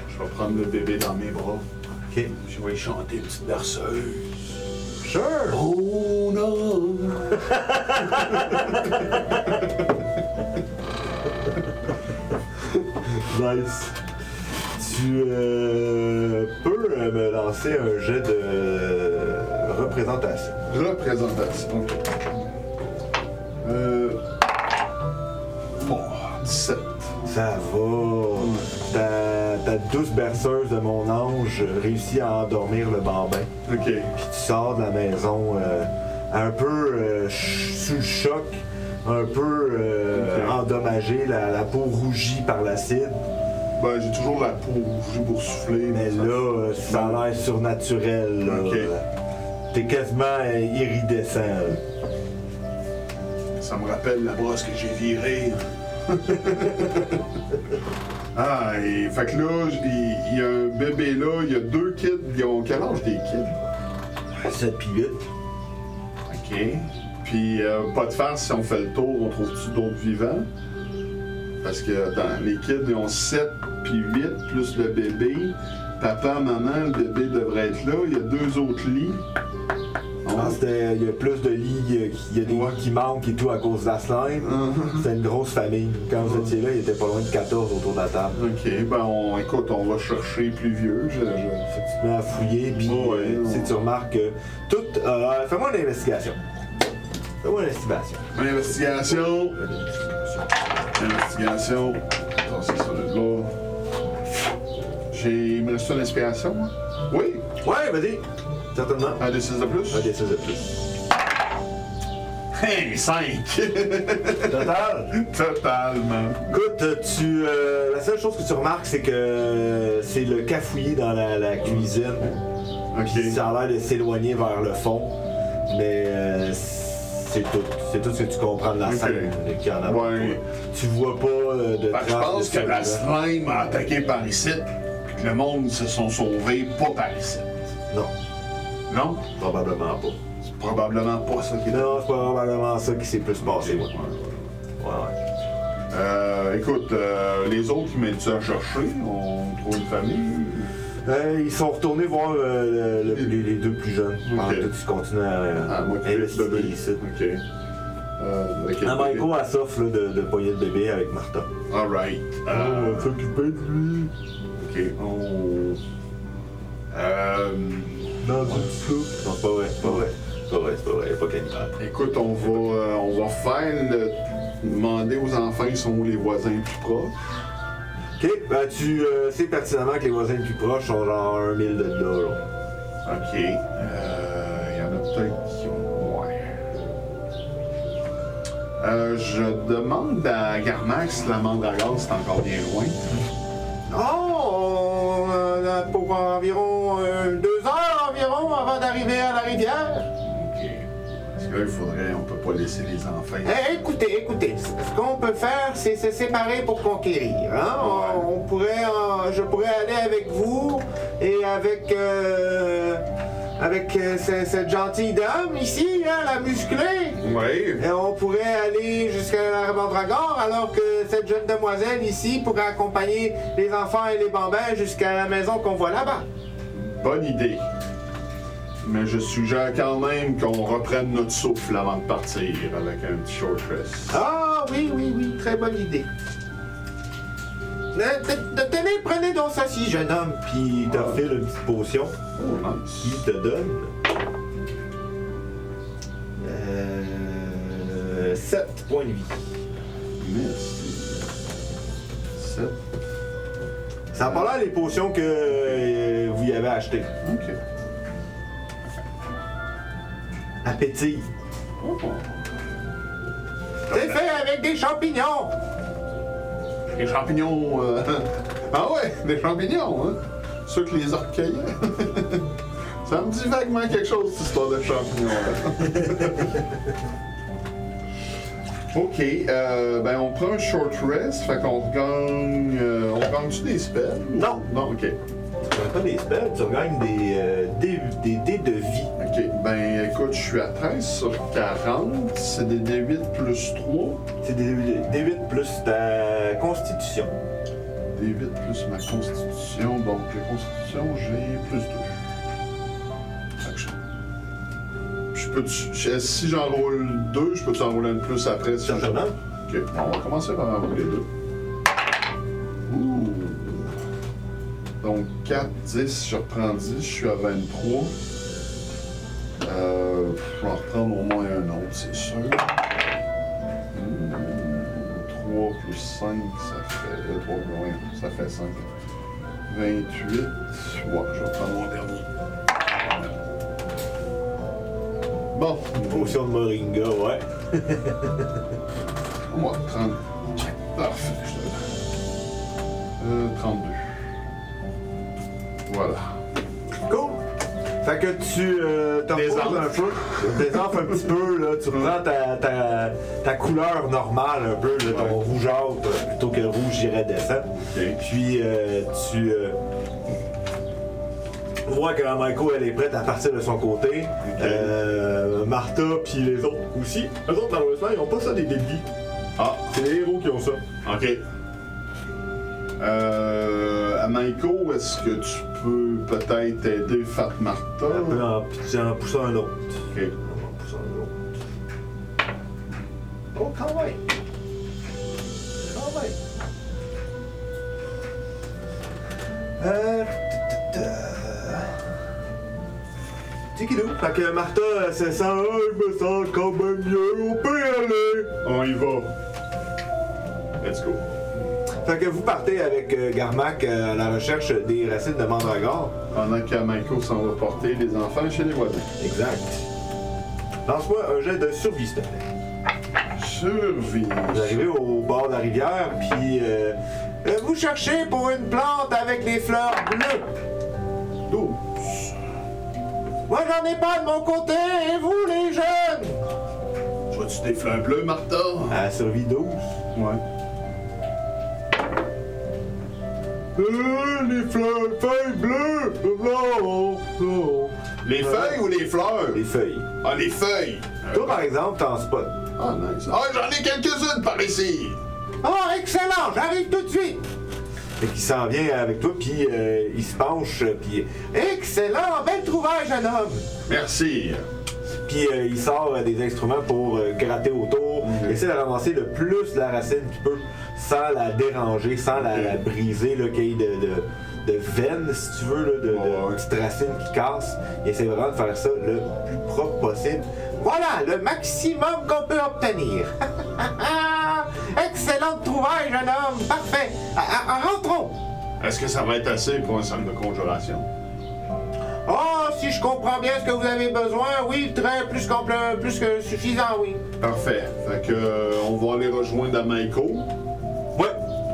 Speaker 1: Je vais prendre le bébé dans mes bras.
Speaker 2: OK.
Speaker 1: Je vais y chanter une petite berceuse.
Speaker 2: Sure!
Speaker 1: Oh non!
Speaker 2: Nice. Tu peux me lancer un jet de représentation.
Speaker 1: Représentation. OK. Bon, 17.
Speaker 2: Ça va. Ta douce berceuse de mon ange réussit à endormir le bambin.
Speaker 1: OK.
Speaker 2: Puis tu sors de la maison un peu sous le choc, un peu endommagé, la peau rougie par l'acide.
Speaker 1: Ben, j'ai toujours la peau rougie boursouflée.
Speaker 2: Mais là, ça a l'air surnaturel. Là.
Speaker 1: OK.
Speaker 2: T'es quasiment iridescent. Là.
Speaker 1: Ça me rappelle la brosse que j'ai virée. Ah, et fait que là, il y a un bébé là, il y a 2 kids. Ils ont quel âge des kids?
Speaker 2: 7 puis 8.
Speaker 1: OK. Puis, pas de farce, si on fait le tour, on trouve-tu d'autres vivants? Parce que, attends, les kids, ils ont 7 puis 8, plus le bébé. Papa, maman, le bébé devrait être là. Il y a 2 autres lits.
Speaker 2: Je pense qu'il y a plus de lits, il y a des lits qui manquent et tout à cause de la slime. C'était une grosse famille. Quand vous étiez là, il était pas loin de 14 autour de la table.
Speaker 1: OK, ben, écoute, on va chercher plus vieux.
Speaker 2: Fait que tu te mets à fouiller, puis tu remarques que tout... fais-moi une investigation. Fais-moi une estimation.
Speaker 1: Investigation. Investigation. Attends, c'est ça, là. Il me reste une inspiration, moi? Oui.
Speaker 2: Ouais, vas-y. Certainement.
Speaker 1: Un des 6 de plus?
Speaker 2: Un des 6 de plus.
Speaker 1: Hey, 5!
Speaker 2: Total?
Speaker 1: Totalement.
Speaker 2: Écoute, la seule chose que tu remarques, c'est que c'est le cafouillis dans la cuisine. Puis ça a l'air de s'éloigner vers le fond. Mais c'est tout. C'est tout ce que tu comprends de la scène. Qu'il y en a pas. Tu vois pas de traces.
Speaker 1: Je pense que la slime a attaqué par ici, puis que le monde se sont sauvés pas par ici.
Speaker 2: Non.
Speaker 1: Non?
Speaker 2: Probablement pas.
Speaker 1: C'est probablement pas ça qui est...
Speaker 2: Non, c'est probablement ça qui s'est plus passé. Ouais.
Speaker 1: Écoute, les autres qui m'ont-tu à chercher? On trouve une famille?
Speaker 2: Ils sont retournés voir les 2 plus jeunes. Pendant que tu continues à investiguer ici.
Speaker 1: OK.
Speaker 2: Michael a s'offre de pogner le bébé avec Martha.
Speaker 1: Alright.
Speaker 4: On va s'occuper de lui.
Speaker 1: OK.
Speaker 4: Dans une soupe.
Speaker 2: Non, c'est pas vrai, c'est pas vrai. C'est pas vrai, pas cannibale.
Speaker 1: Écoute, on va faire demander aux enfants ils sont où les voisins les plus proches.
Speaker 2: OK, ben tu sais pertinemment que les voisins les plus proches sont genre 1 000 de là.
Speaker 1: OK. Il y en a peut-être qui ont... Ouais. Je demande à Garmax si la mandragore c'est encore bien loin.
Speaker 3: Oh, pour environ 2 heures environ avant d'arriver à la rivière.
Speaker 1: OK. Parce que là, on peut pas laisser les enfants.
Speaker 3: Écoutez, ce qu'on peut faire, c'est se séparer pour conquérir. Hein? Je pourrais aller avec vous et avec cette gentille dame ici, hein, la musclée.
Speaker 1: Oui.
Speaker 3: Et on pourrait aller jusqu'à la mandragore, alors que cette jeune demoiselle ici pourrait accompagner les enfants et les bambins jusqu'à la maison qu'on voit là-bas.
Speaker 1: Bonne idée. Mais je suggère quand même qu'on reprenne notre souffle avant de partir avec un petit short rest.
Speaker 3: Ah oui, très bonne idée. Tenez, prenez donc ça ci, jeune homme.
Speaker 2: Puis il te refile une petite potion.
Speaker 1: Oh, nice.
Speaker 2: Il te donne 7 points de vie.
Speaker 1: Merci. 7.
Speaker 2: Ça n'a pas l'air les potions que vous y avez achetées.
Speaker 1: OK.
Speaker 2: Appétit.
Speaker 1: Oh.
Speaker 3: C'est fait avec des champignons.
Speaker 1: Des champignons... Ah ouais, des champignons, hein? Ceux que les orques cueillaient. Ça me dit vaguement quelque chose, cette histoire de champignons, là. OK, ben on prend un short rest, fait qu'on gagne... on gagne-tu des spells?
Speaker 2: Non.
Speaker 1: Non, OK.
Speaker 2: Tu gagnes pas des spells, tu gagnes des dés de vie.
Speaker 1: Ok, ben écoute, je suis à 13 sur 40. C'est des D8 plus 3.
Speaker 2: C'est des D8 plus ta constitution.
Speaker 1: D8 plus ma constitution. Donc, la constitution, j'ai plus 2. Si j'en roule 2, je peux-tu en rouler une plus après? Si
Speaker 2: Certainement.
Speaker 1: Ok, bon, on va commencer par en rouler 2. Ouh. Donc 4, 10, je reprends 10, je suis à 23. Je vais en reprendre au moins un autre, c'est sûr. 3 plus 5, ça fait... 3, ouais, ça fait 5. 28. Ouais, je vais prendre mon dernier. Bon.
Speaker 2: Une potion de Moringa, ouais.
Speaker 1: Moi, 30. Parfait. 32. Voilà.
Speaker 2: Cool. Fait que tu te reposes un peu, désenfles un petit peu, là, tu reprends ta couleur normale un peu, là, ton rougeâtre, plutôt que le rouge irait descendre.
Speaker 1: Okay.
Speaker 2: Puis tu vois que Maiko, elle est prête à partir de son côté.
Speaker 1: Okay.
Speaker 2: Martha puis les autres aussi. Eux autres, malheureusement, ils ont pas ça des débits.
Speaker 1: Ah,
Speaker 2: C'est les héros qui ont ça.
Speaker 1: ok. Maiko, est-ce que tu peux peut-être aider Fat Martha?
Speaker 2: Un peu en poussant un autre.
Speaker 1: Ok.
Speaker 2: En poussant un autre. Oh, quand même! Quand même! Tikidou. Fait que Martha, c'est ça, je me sens quand même mieux, on peut y aller!
Speaker 1: On y va. Let's go.
Speaker 2: Fait que vous partez avec Garmac à la recherche des racines de mandragore.
Speaker 1: Pendant que Maiko s'en va porter les enfants chez les voisins.
Speaker 2: Exact. Lance-moi un jet de survie, s'il te plaît.
Speaker 1: Survie.
Speaker 2: Vous arrivez au bord de la rivière, puis vous cherchez pour une plante avec les fleurs bleues.
Speaker 1: 12.
Speaker 3: Moi, j'en ai pas de mon côté, et vous, les jeunes?
Speaker 1: Je vois-tu des fleurs bleues, Martha?
Speaker 2: À la survie 12.
Speaker 1: Ouais.
Speaker 4: Les feuilles bleues! Non! Non!
Speaker 1: Les feuilles ou les fleurs?
Speaker 2: Les feuilles.
Speaker 1: Ah, les feuilles!
Speaker 2: Toi, par exemple, t'en spot.
Speaker 1: Ah, nice. Ah, j'en ai quelques-unes par ici!
Speaker 3: Oh, excellent, j'arrive tout de suite.
Speaker 2: Fait qu'il s'en vient avec toi, puis il se penche, puis
Speaker 3: Excellent, belle trouvaille, jeune homme.
Speaker 1: Merci.
Speaker 2: il sort des instruments pour gratter autour. Il essaie de ramasser le plus de la racine qu'il peut, sans la déranger, sans la briser, là, qu'il y ait de veine, si tu veux, là, de petites racines qui cassent. Il essaie vraiment de faire ça le plus propre possible.
Speaker 3: Voilà, le maximum qu'on peut obtenir. Excellente trouvaille, jeune homme. Parfait. Rentrons.
Speaker 1: Est-ce que ça va être assez pour un centre de conjuration?
Speaker 3: Oh, si je comprends bien ce que vous avez besoin, oui, plus que suffisant, oui.
Speaker 1: Parfait. Fait que on va aller rejoindre Maiko.
Speaker 2: Ouais.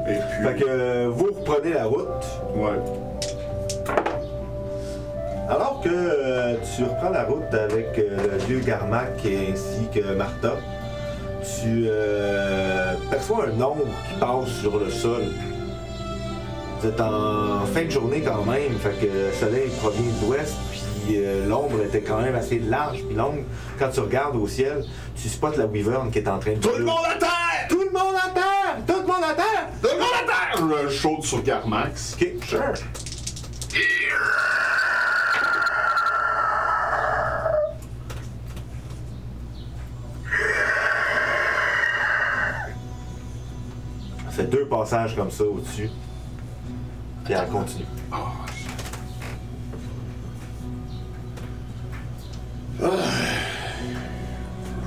Speaker 1: Et puis.
Speaker 2: Fait que vous reprenez la route.
Speaker 1: Ouais.
Speaker 2: Alors que tu reprends la route avec le vieux Garmac ainsi que Martha, tu perçois un ombre qui passe sur le sol. Vous êtes en fin de journée quand même, fait que le soleil provient de l'ouest, puis l'ombre était quand même assez large, puis longue. Quand tu regardes au ciel, tu spots la Wyvern qui est en train de...
Speaker 1: Tout le monde à terre!
Speaker 3: Tout le monde à terre! Tout le monde à terre!
Speaker 1: Tout le monde à terre! Je chaude sur Garmax.
Speaker 2: Ok, sure. Fait 2 passages comme ça au-dessus. Puis elle continue.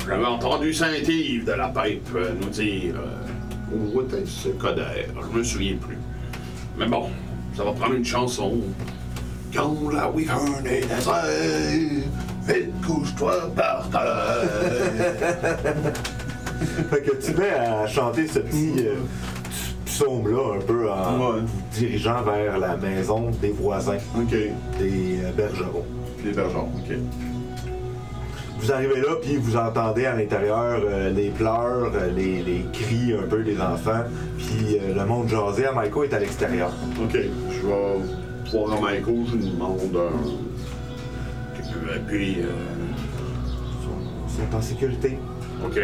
Speaker 1: J'avais entendu Saint-Yves de la Pipe nous dire où était ce Coder, je me souviens plus. Mais bon, ça va prendre une chanson. Quand la Wyvern est désert, vite couche-toi par terre.
Speaker 2: Fait que tu mets à chanter ce petit psaume-là un peu en vous dirigeant vers la maison des voisins,
Speaker 1: OK.
Speaker 2: des bergerons.
Speaker 1: Les bergerons, OK.
Speaker 2: Vous arrivez là, puis vous entendez à l'intérieur les pleurs, les cris un peu des enfants, puis le monde jasé à Maiko est à l'extérieur.
Speaker 1: OK. Je vais 3 ans Michael, je lui demande puis,
Speaker 2: Ils sont en sécurité.
Speaker 1: OK.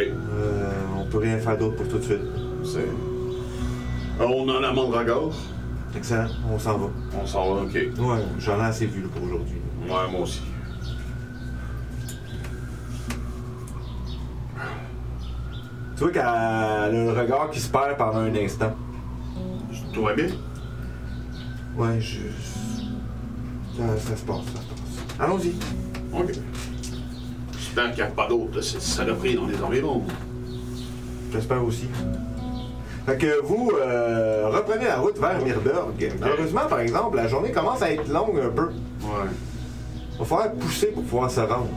Speaker 2: On peut rien faire d'autre pour tout de suite.
Speaker 1: C'est... on a la mandragore.
Speaker 2: Excellent, on s'en va.
Speaker 1: On s'en va, OK.
Speaker 2: Ouais, j'en ai assez vu là, pour aujourd'hui.
Speaker 1: Ouais, moi aussi.
Speaker 2: Tu vois qu'elle a le regard qui se perd pendant un instant.
Speaker 1: Tout va bien?
Speaker 2: Ouais, ça se passe. Allons-y.
Speaker 1: OK. J'espère qu'il n'y a pas d'autres de ces saloperies dans les environs.
Speaker 2: J'espère aussi. Fait que vous reprenez la route vers Mirberg. Malheureusement, par exemple, la journée commence à être longue un peu.
Speaker 1: Ouais.
Speaker 2: Il va falloir pousser pour pouvoir se rendre.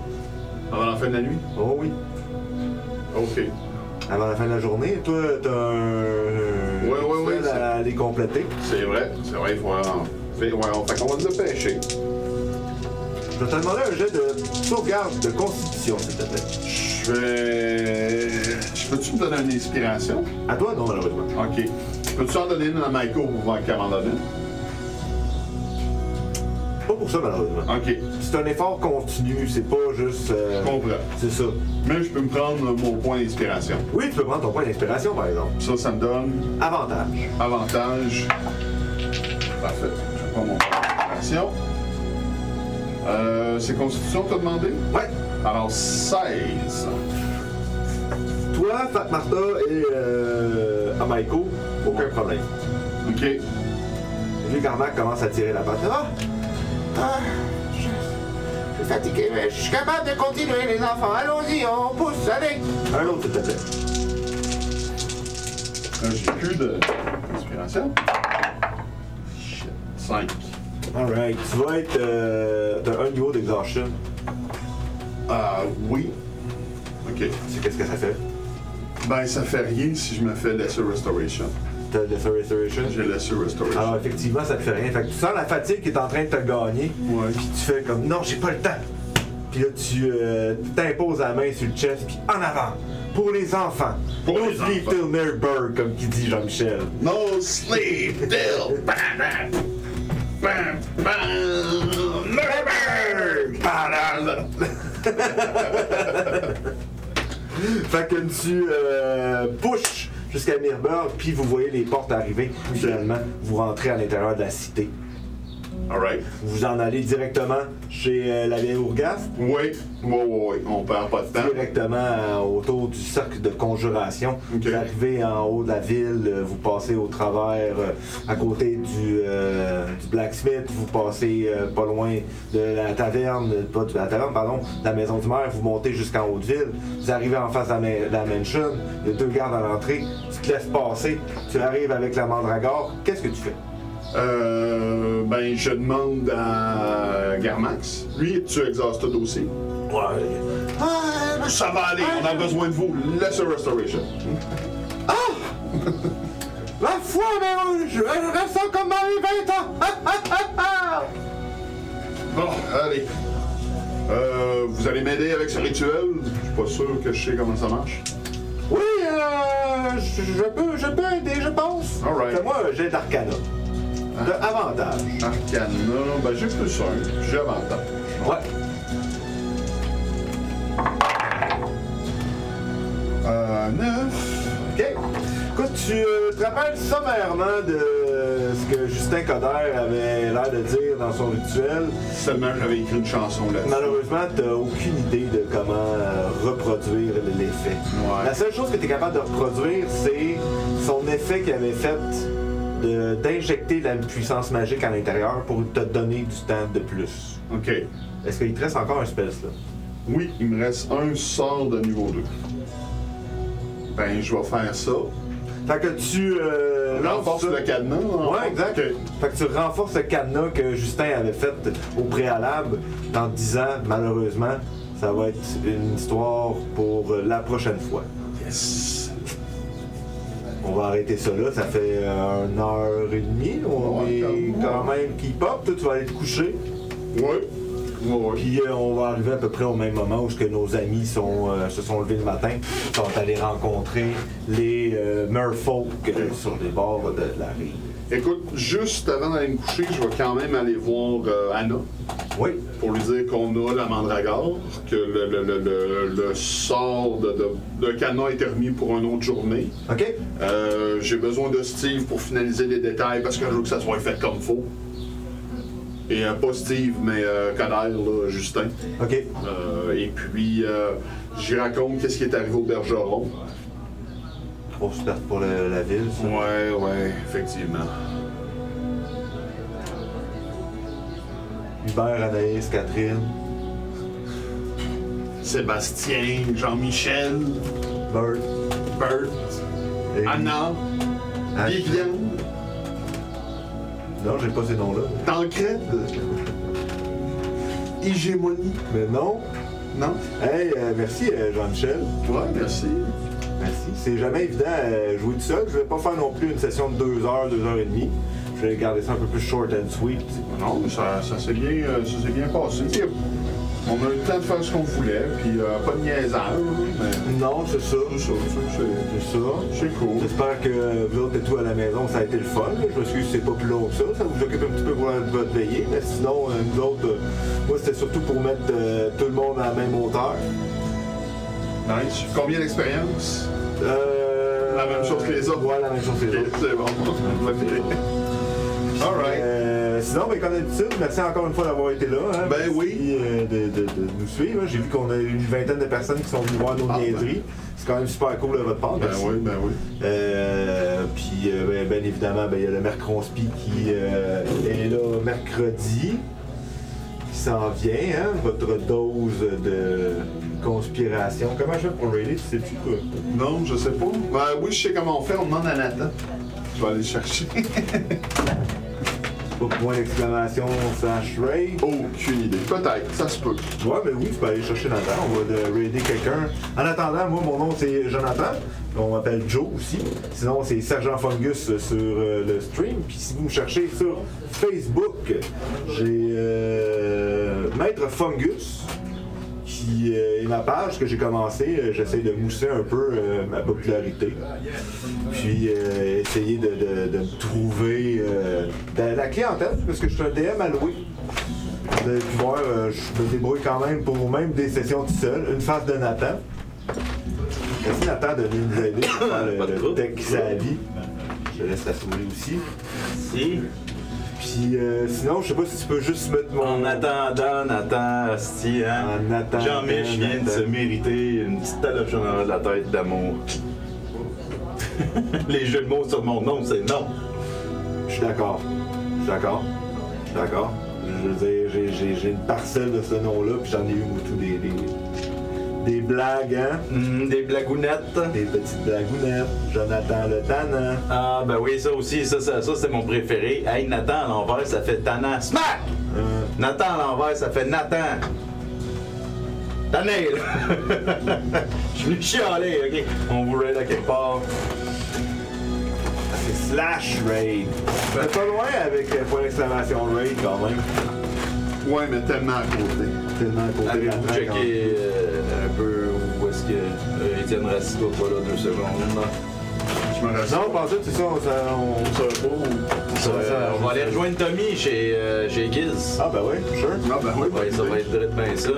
Speaker 1: Avant la fin de la nuit?
Speaker 2: Oh oui.
Speaker 1: OK.
Speaker 2: Avant la fin de la journée, toi, t'as un
Speaker 1: Ouais,
Speaker 2: à les compléter.
Speaker 1: C'est vrai, il faut fait qu'on va le pêcher.
Speaker 2: Je vais te demander un jet de sauvegarde de constitution, s'il te plaît.
Speaker 1: Je peux-tu me donner une inspiration?
Speaker 2: À toi, non, malheureusement.
Speaker 1: OK. Peux-tu en donner une à Michael pour voir qu'il m'en donne une?
Speaker 2: Pas pour ça, malheureusement.
Speaker 1: OK.
Speaker 2: C'est un effort continu, c'est pas juste...
Speaker 1: Je comprends.
Speaker 2: C'est ça.
Speaker 1: Mais je peux me prendre mon point d'inspiration.
Speaker 2: Oui, tu peux prendre ton point d'inspiration, par exemple.
Speaker 1: Ça me donne
Speaker 2: Avantage.
Speaker 1: avantage. Parfait. Je prends mon point d'inspiration. C'est Constitution que tu as demandé?
Speaker 2: Ouais.
Speaker 1: Alors, 16.
Speaker 2: Toi, Fat Martha et Amaiko, aucun problème.
Speaker 1: OK.
Speaker 2: Vu qu'Armac commence à tirer la patte.
Speaker 3: Je suis fatigué, mais je suis capable de continuer, les enfants. Allons-y, on pousse, allez.
Speaker 2: Un autre, s'il te plaît.
Speaker 1: J'ai plus d'inspiration. Shit. 5.
Speaker 2: Alright. Tu vas être... t'as un niveau d'exhaustion.
Speaker 1: Oui. OK.
Speaker 2: C'est qu'est-ce que ça fait?
Speaker 1: Ben, ça fait rien si je me fais Lesser Restoration.
Speaker 2: T'as Lesser Restoration?
Speaker 1: J'ai Lesser Restoration.
Speaker 2: Alors, effectivement, ça te fait rien. Fait que tu sens la fatigue qui est en train de te gagner.
Speaker 1: Ouais.
Speaker 2: Puis tu fais comme, non, j'ai pas le temps. Puis là, tu t'imposes la main sur le chest, puis en avant. Pour les enfants.
Speaker 1: Pour
Speaker 2: No
Speaker 1: les
Speaker 2: sleep
Speaker 1: enfants.
Speaker 2: till Mirberg, comme qui dit Jean-Michel.
Speaker 1: No sleep till bam bam bam bam Nuremberg.
Speaker 2: Fait que tu pushes jusqu'à Mirberg, puis vous voyez les portes arriver. Finalement, vous rentrez à l'intérieur de la cité.
Speaker 1: Alright.
Speaker 2: Vous en allez directement chez la vieille Ourgast,
Speaker 1: Oui. On perd pas de temps.
Speaker 2: directement autour du cercle de conjuration.
Speaker 1: Ok.
Speaker 2: Vous arrivez en haut de la ville, vous passez au travers, à côté du blacksmith, vous passez pas loin de la taverne, pas de la taverne, pardon, de la maison du maire, vous montez jusqu'en haut de ville, vous arrivez en face de la mansion, il y a 2 gardes à l'entrée, tu te laisses passer, tu arrives avec la mandragore, qu'est-ce que tu fais?
Speaker 1: Ben, je demande à Garmax. Lui, tu exhaustes tout aussi.
Speaker 2: Ouais.
Speaker 1: Ça va aller, on a besoin de vous. Lesser Restoration.
Speaker 3: Ma foi, mais je ressens comme dans les 20 ans.
Speaker 1: Bon, allez. Vous allez m'aider avec ce rituel? Je suis pas sûr que je sais comment ça marche.
Speaker 3: Oui, je peux aider, je pense.
Speaker 1: Alright.
Speaker 2: Fais-moi un jet d'arcana. De avantage.
Speaker 1: Arcana, ben j'ai plus 1, j'ai avantage.
Speaker 2: Ouais.
Speaker 1: 9.
Speaker 2: OK. Écoute, tu te rappelles sommairement de ce que Justin Coderre avait l'air de dire dans son rituel.
Speaker 1: Seulement j'avais écrit une chanson là-dessus.
Speaker 2: Malheureusement, tu n'as aucune idée de comment reproduire l'effet.
Speaker 1: Ouais.
Speaker 2: La seule chose que tu es capable de reproduire, c'est son effet qu'il avait fait d'injecter la puissance magique à l'intérieur pour te donner du temps de plus.
Speaker 1: OK.
Speaker 2: Est-ce qu'il te reste encore un spell, là?
Speaker 1: Oui, il me reste un sort de niveau 2. Ben, je vais faire ça.
Speaker 2: Fait que tu
Speaker 1: Renforce
Speaker 2: lances ça.
Speaker 1: le cadenas. en
Speaker 2: Ouais,
Speaker 1: fait.
Speaker 2: exact.
Speaker 1: OK.
Speaker 2: Fait que tu renforces le cadenas que Justin avait fait au préalable en disant, malheureusement, ça va être une histoire pour la prochaine fois.
Speaker 1: Yes.
Speaker 2: On va arrêter ça là, ça fait 1h30. On
Speaker 1: Ouais,
Speaker 2: est
Speaker 1: quand
Speaker 2: quand même qui pop. Toi, tu vas aller te coucher.
Speaker 1: Ouais. Ouais.
Speaker 2: Puis on va arriver à peu près au même moment où nos amis se sont levés le matin, sont allés rencontrer les merfolk sur les bords de la rive.
Speaker 1: Écoute, juste avant d'aller me coucher, je vais quand même aller voir Anna.
Speaker 2: Oui.
Speaker 1: Pour lui dire qu'on a la mandragore, que le sort de Cana est remis pour une autre journée.
Speaker 2: OK.
Speaker 1: J'ai besoin de Steve pour finaliser les détails parce que je veux que ça soit fait comme faut. Et pas Steve, mais Coder, là, Justin.
Speaker 2: OK.
Speaker 1: Et puis, j'y raconte qu'est-ce qui est arrivé au Bergeron.
Speaker 2: Grosse perte pour la ville, ça.
Speaker 1: Ouais, effectivement.
Speaker 2: Hubert, Anaïs, Catherine.
Speaker 1: Sébastien, Jean-Michel,
Speaker 2: Bert.
Speaker 1: Bert, Anna,
Speaker 2: Ashley.
Speaker 1: Viviane,
Speaker 2: Non, j'ai pas ces noms-là.
Speaker 1: Tancred, Hégémonie.
Speaker 2: Mais non.
Speaker 1: Non?
Speaker 2: Hey, merci Jean-Michel.
Speaker 1: Ouais, merci.
Speaker 2: Merci. C'est jamais évident à jouer tout seul. Je vais pas faire non plus une session de 2 heures, 2 heures et demie. Je vais garder ça un peu plus short and sweet.
Speaker 1: Non, mais ça s'est bien passé. T'sais, on a eu le temps de faire ce qu'on voulait, puis pas de niaisage, mais
Speaker 2: Non, c'est ça.
Speaker 1: c'est ça,
Speaker 2: C'est ça.
Speaker 1: c'est cool.
Speaker 2: J'espère que vous autres et tout à la maison, ça a été le fun. Je m'excuse si c'est pas plus long que ça. Ça vous occupe un petit peu pour votre veillée. Mais sinon, nous autres, moi, c'était surtout pour mettre tout le monde à la même hauteur.
Speaker 1: Nice. Combien d'expérience? La même chose que les autres?
Speaker 2: Ouais, la même chose que les
Speaker 1: Ok,
Speaker 2: autres.
Speaker 1: c'est bon. Alright.
Speaker 2: Sinon, ben, comme d'habitude, merci encore une fois d'avoir été là. Hein.
Speaker 1: Ben
Speaker 2: Merci,
Speaker 1: oui.
Speaker 2: de nous suivre. J'ai vu qu'on a une vingtaine de personnes qui sont venues voir nos niaiseries. C'est quand même super cool de votre part.
Speaker 1: Ben
Speaker 2: Merci.
Speaker 1: oui, ben oui.
Speaker 2: Puis, bien évidemment, il y a le Mercronspi qui est là mercredi. Qui s'en vient, hein? Votre dose de conspiration. Comment je fais pour raider, tu sais-tu, quoi?
Speaker 1: Non, je sais pas. Ben oui, je sais comment on fait, on demande à Nathan. Je vais aller le chercher.
Speaker 2: Pas point d'exclamation / raid.
Speaker 1: Aucune idée. Peut-être, ça se peut.
Speaker 2: Ouais, mais oui, tu peux aller chercher Nathan. On va raider quelqu'un. En attendant, moi, mon nom, c'est Jonathan. On m'appelle Joe aussi. Sinon, c'est Sergent Fungus sur le stream. Puis si vous me cherchez sur Facebook, j'ai Maître Fungus, qui est ma page que j'ai commencé. J'essaie de mousser un peu ma popularité. Puis essayer de me trouver de la clientèle, parce que je suis un DM alloué. Vous avez pu voir, je me débrouille quand même pour même des sessions tout seul. Une face de Nathan. Merci Nathan de venir nous aider pour faire le deck Savi. Je te laisse la souris aussi.
Speaker 6: Si.
Speaker 2: Puis sinon, je sais pas si tu peux juste mettre mon...
Speaker 6: En attendant, Nathan, hostie, hein?
Speaker 2: En attendant,
Speaker 6: Jean-Mich vient de se
Speaker 2: Nathan.
Speaker 6: mériter une petite taloche en arrière de la tête d'amour. Les jeux de mots sur mon nom, c'est non.
Speaker 2: Je suis d'accord. Je veux dire, j'ai une parcelle de ce nom-là, puis j'en ai eu tout des blagues, hein?
Speaker 6: Des blagounettes.
Speaker 2: Des petites blagounettes. Jonathan le tannant.
Speaker 6: Ah, ben oui, ça aussi, ça c'est mon préféré. Hey, Nathan à l'envers, ça fait tannant. Smack! Nathan à l'envers, ça fait Nathan. Tanné, là! Je suis venu chialer, ok? On vous raid à quelque part.
Speaker 2: C'est slash raid. C'est pas loin avec point d'exclamation raid quand même.
Speaker 1: Ouais, mais tellement à côté.
Speaker 2: Tellement à côté de la
Speaker 6: Avez-vous
Speaker 2: traque,
Speaker 6: checké un peu où est-ce que Étienne Racito pas là 2 secondes?
Speaker 1: Je me reste.
Speaker 2: Non, pas ça, c'est ça, on
Speaker 1: savait pas.
Speaker 6: On va aller rejoindre Tommy chez Giz.
Speaker 2: Ah, ben oui, sure.
Speaker 1: Ah, ben oui,
Speaker 6: Ouais, ça va être direct bien ça.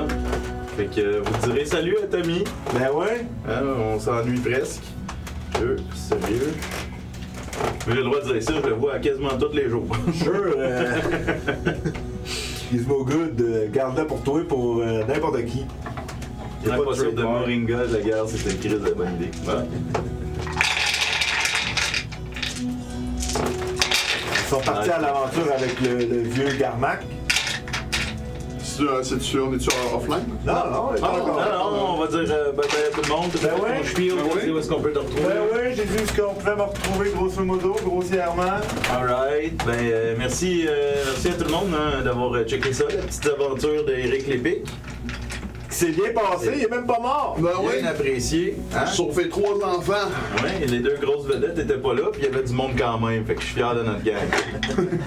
Speaker 6: Fait que vous direz salut à Tommy.
Speaker 2: Ben ouais.
Speaker 6: Hein, on s'ennuie presque. Sérieux. J'ai le droit de dire ça, je le vois quasiment tous les jours.
Speaker 2: Sure. Gizmo Good, garde-le pour toi pour n'importe qui. Y a
Speaker 6: Pas sûr de
Speaker 2: trademark.
Speaker 6: Moringa, la guerre, c'était une crise de bonne idée.
Speaker 2: Ils sont partis à l'aventure avec le vieux Garmac.
Speaker 1: C'est-tu, on est-tu offline?
Speaker 2: Non, on est pas
Speaker 6: Non,
Speaker 2: encore.
Speaker 6: non, on va dire bye bye à tout le monde.
Speaker 2: Ben ouais.
Speaker 6: Je suis où est-ce qu'on peut te retrouver.
Speaker 2: Ben oui, j'ai vu ce qu'on pouvait me retrouver grosso modo, grossièrement.
Speaker 6: Alright, ben merci à tout le monde hein, d'avoir checké ça, la petite aventure d'Éric Lépic.
Speaker 2: C'est bien passé, il est même pas mort.
Speaker 1: Ben oui.
Speaker 6: Bien apprécié. Hein?
Speaker 1: Sauver 3 enfants.
Speaker 6: Ouais, les 2 grosses vedettes étaient pas là, puis il y avait du monde quand même, fait que je suis fier de notre gang.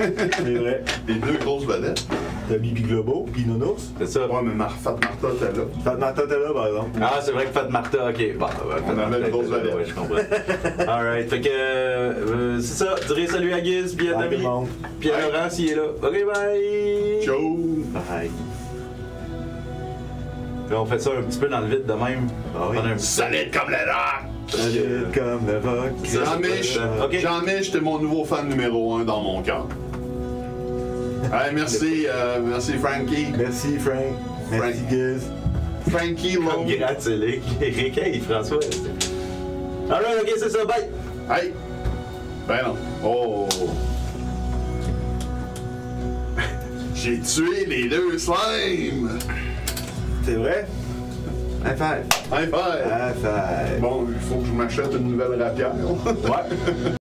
Speaker 2: C'est vrai.
Speaker 1: Les 2 grosses vedettes.
Speaker 2: T'as Bibi Globo, puis Nounours.
Speaker 6: C'est ça.
Speaker 1: Ouais, mais Fat Martha, t'es là.
Speaker 2: Fat Martha, t'es là, par exemple.
Speaker 6: Ah, c'est vrai que Fat Martha, ok. Bon,
Speaker 1: On avait une grosse valeur.
Speaker 6: Ouais, je comprends. Alright, fait que c'est ça. Direz salut à Giz, puis à
Speaker 2: Bye, tout
Speaker 6: Tommy,
Speaker 2: le monde.
Speaker 6: puis à Laurent s'il est là. Ok, bye!
Speaker 1: Ciao!
Speaker 6: Bye. Là, on fait ça un petit peu dans le vide de même.
Speaker 2: Ah oui.
Speaker 6: Prendre un-
Speaker 1: Solide comme le rock!
Speaker 2: Solide comme le rock.
Speaker 6: Ok.
Speaker 1: Jean-Mich, t'es mon nouveau fan numéro 1 dans mon cœur. Hey, merci, merci Frankie.
Speaker 2: Merci, Frank. Merci,
Speaker 1: Frank.
Speaker 2: Giz.
Speaker 1: Frankie
Speaker 6: Comme
Speaker 1: Lowe.
Speaker 6: Gratzelic. Eric, hey, François. Alright, ok, c'est ça, bye!
Speaker 1: Hey! Ben non. Oh! J'ai tué les deux slimes!
Speaker 2: C'est vrai? High five.
Speaker 1: High five!
Speaker 2: High five.
Speaker 1: Bon, il faut que je m'achète une nouvelle rapière.
Speaker 6: Ouais.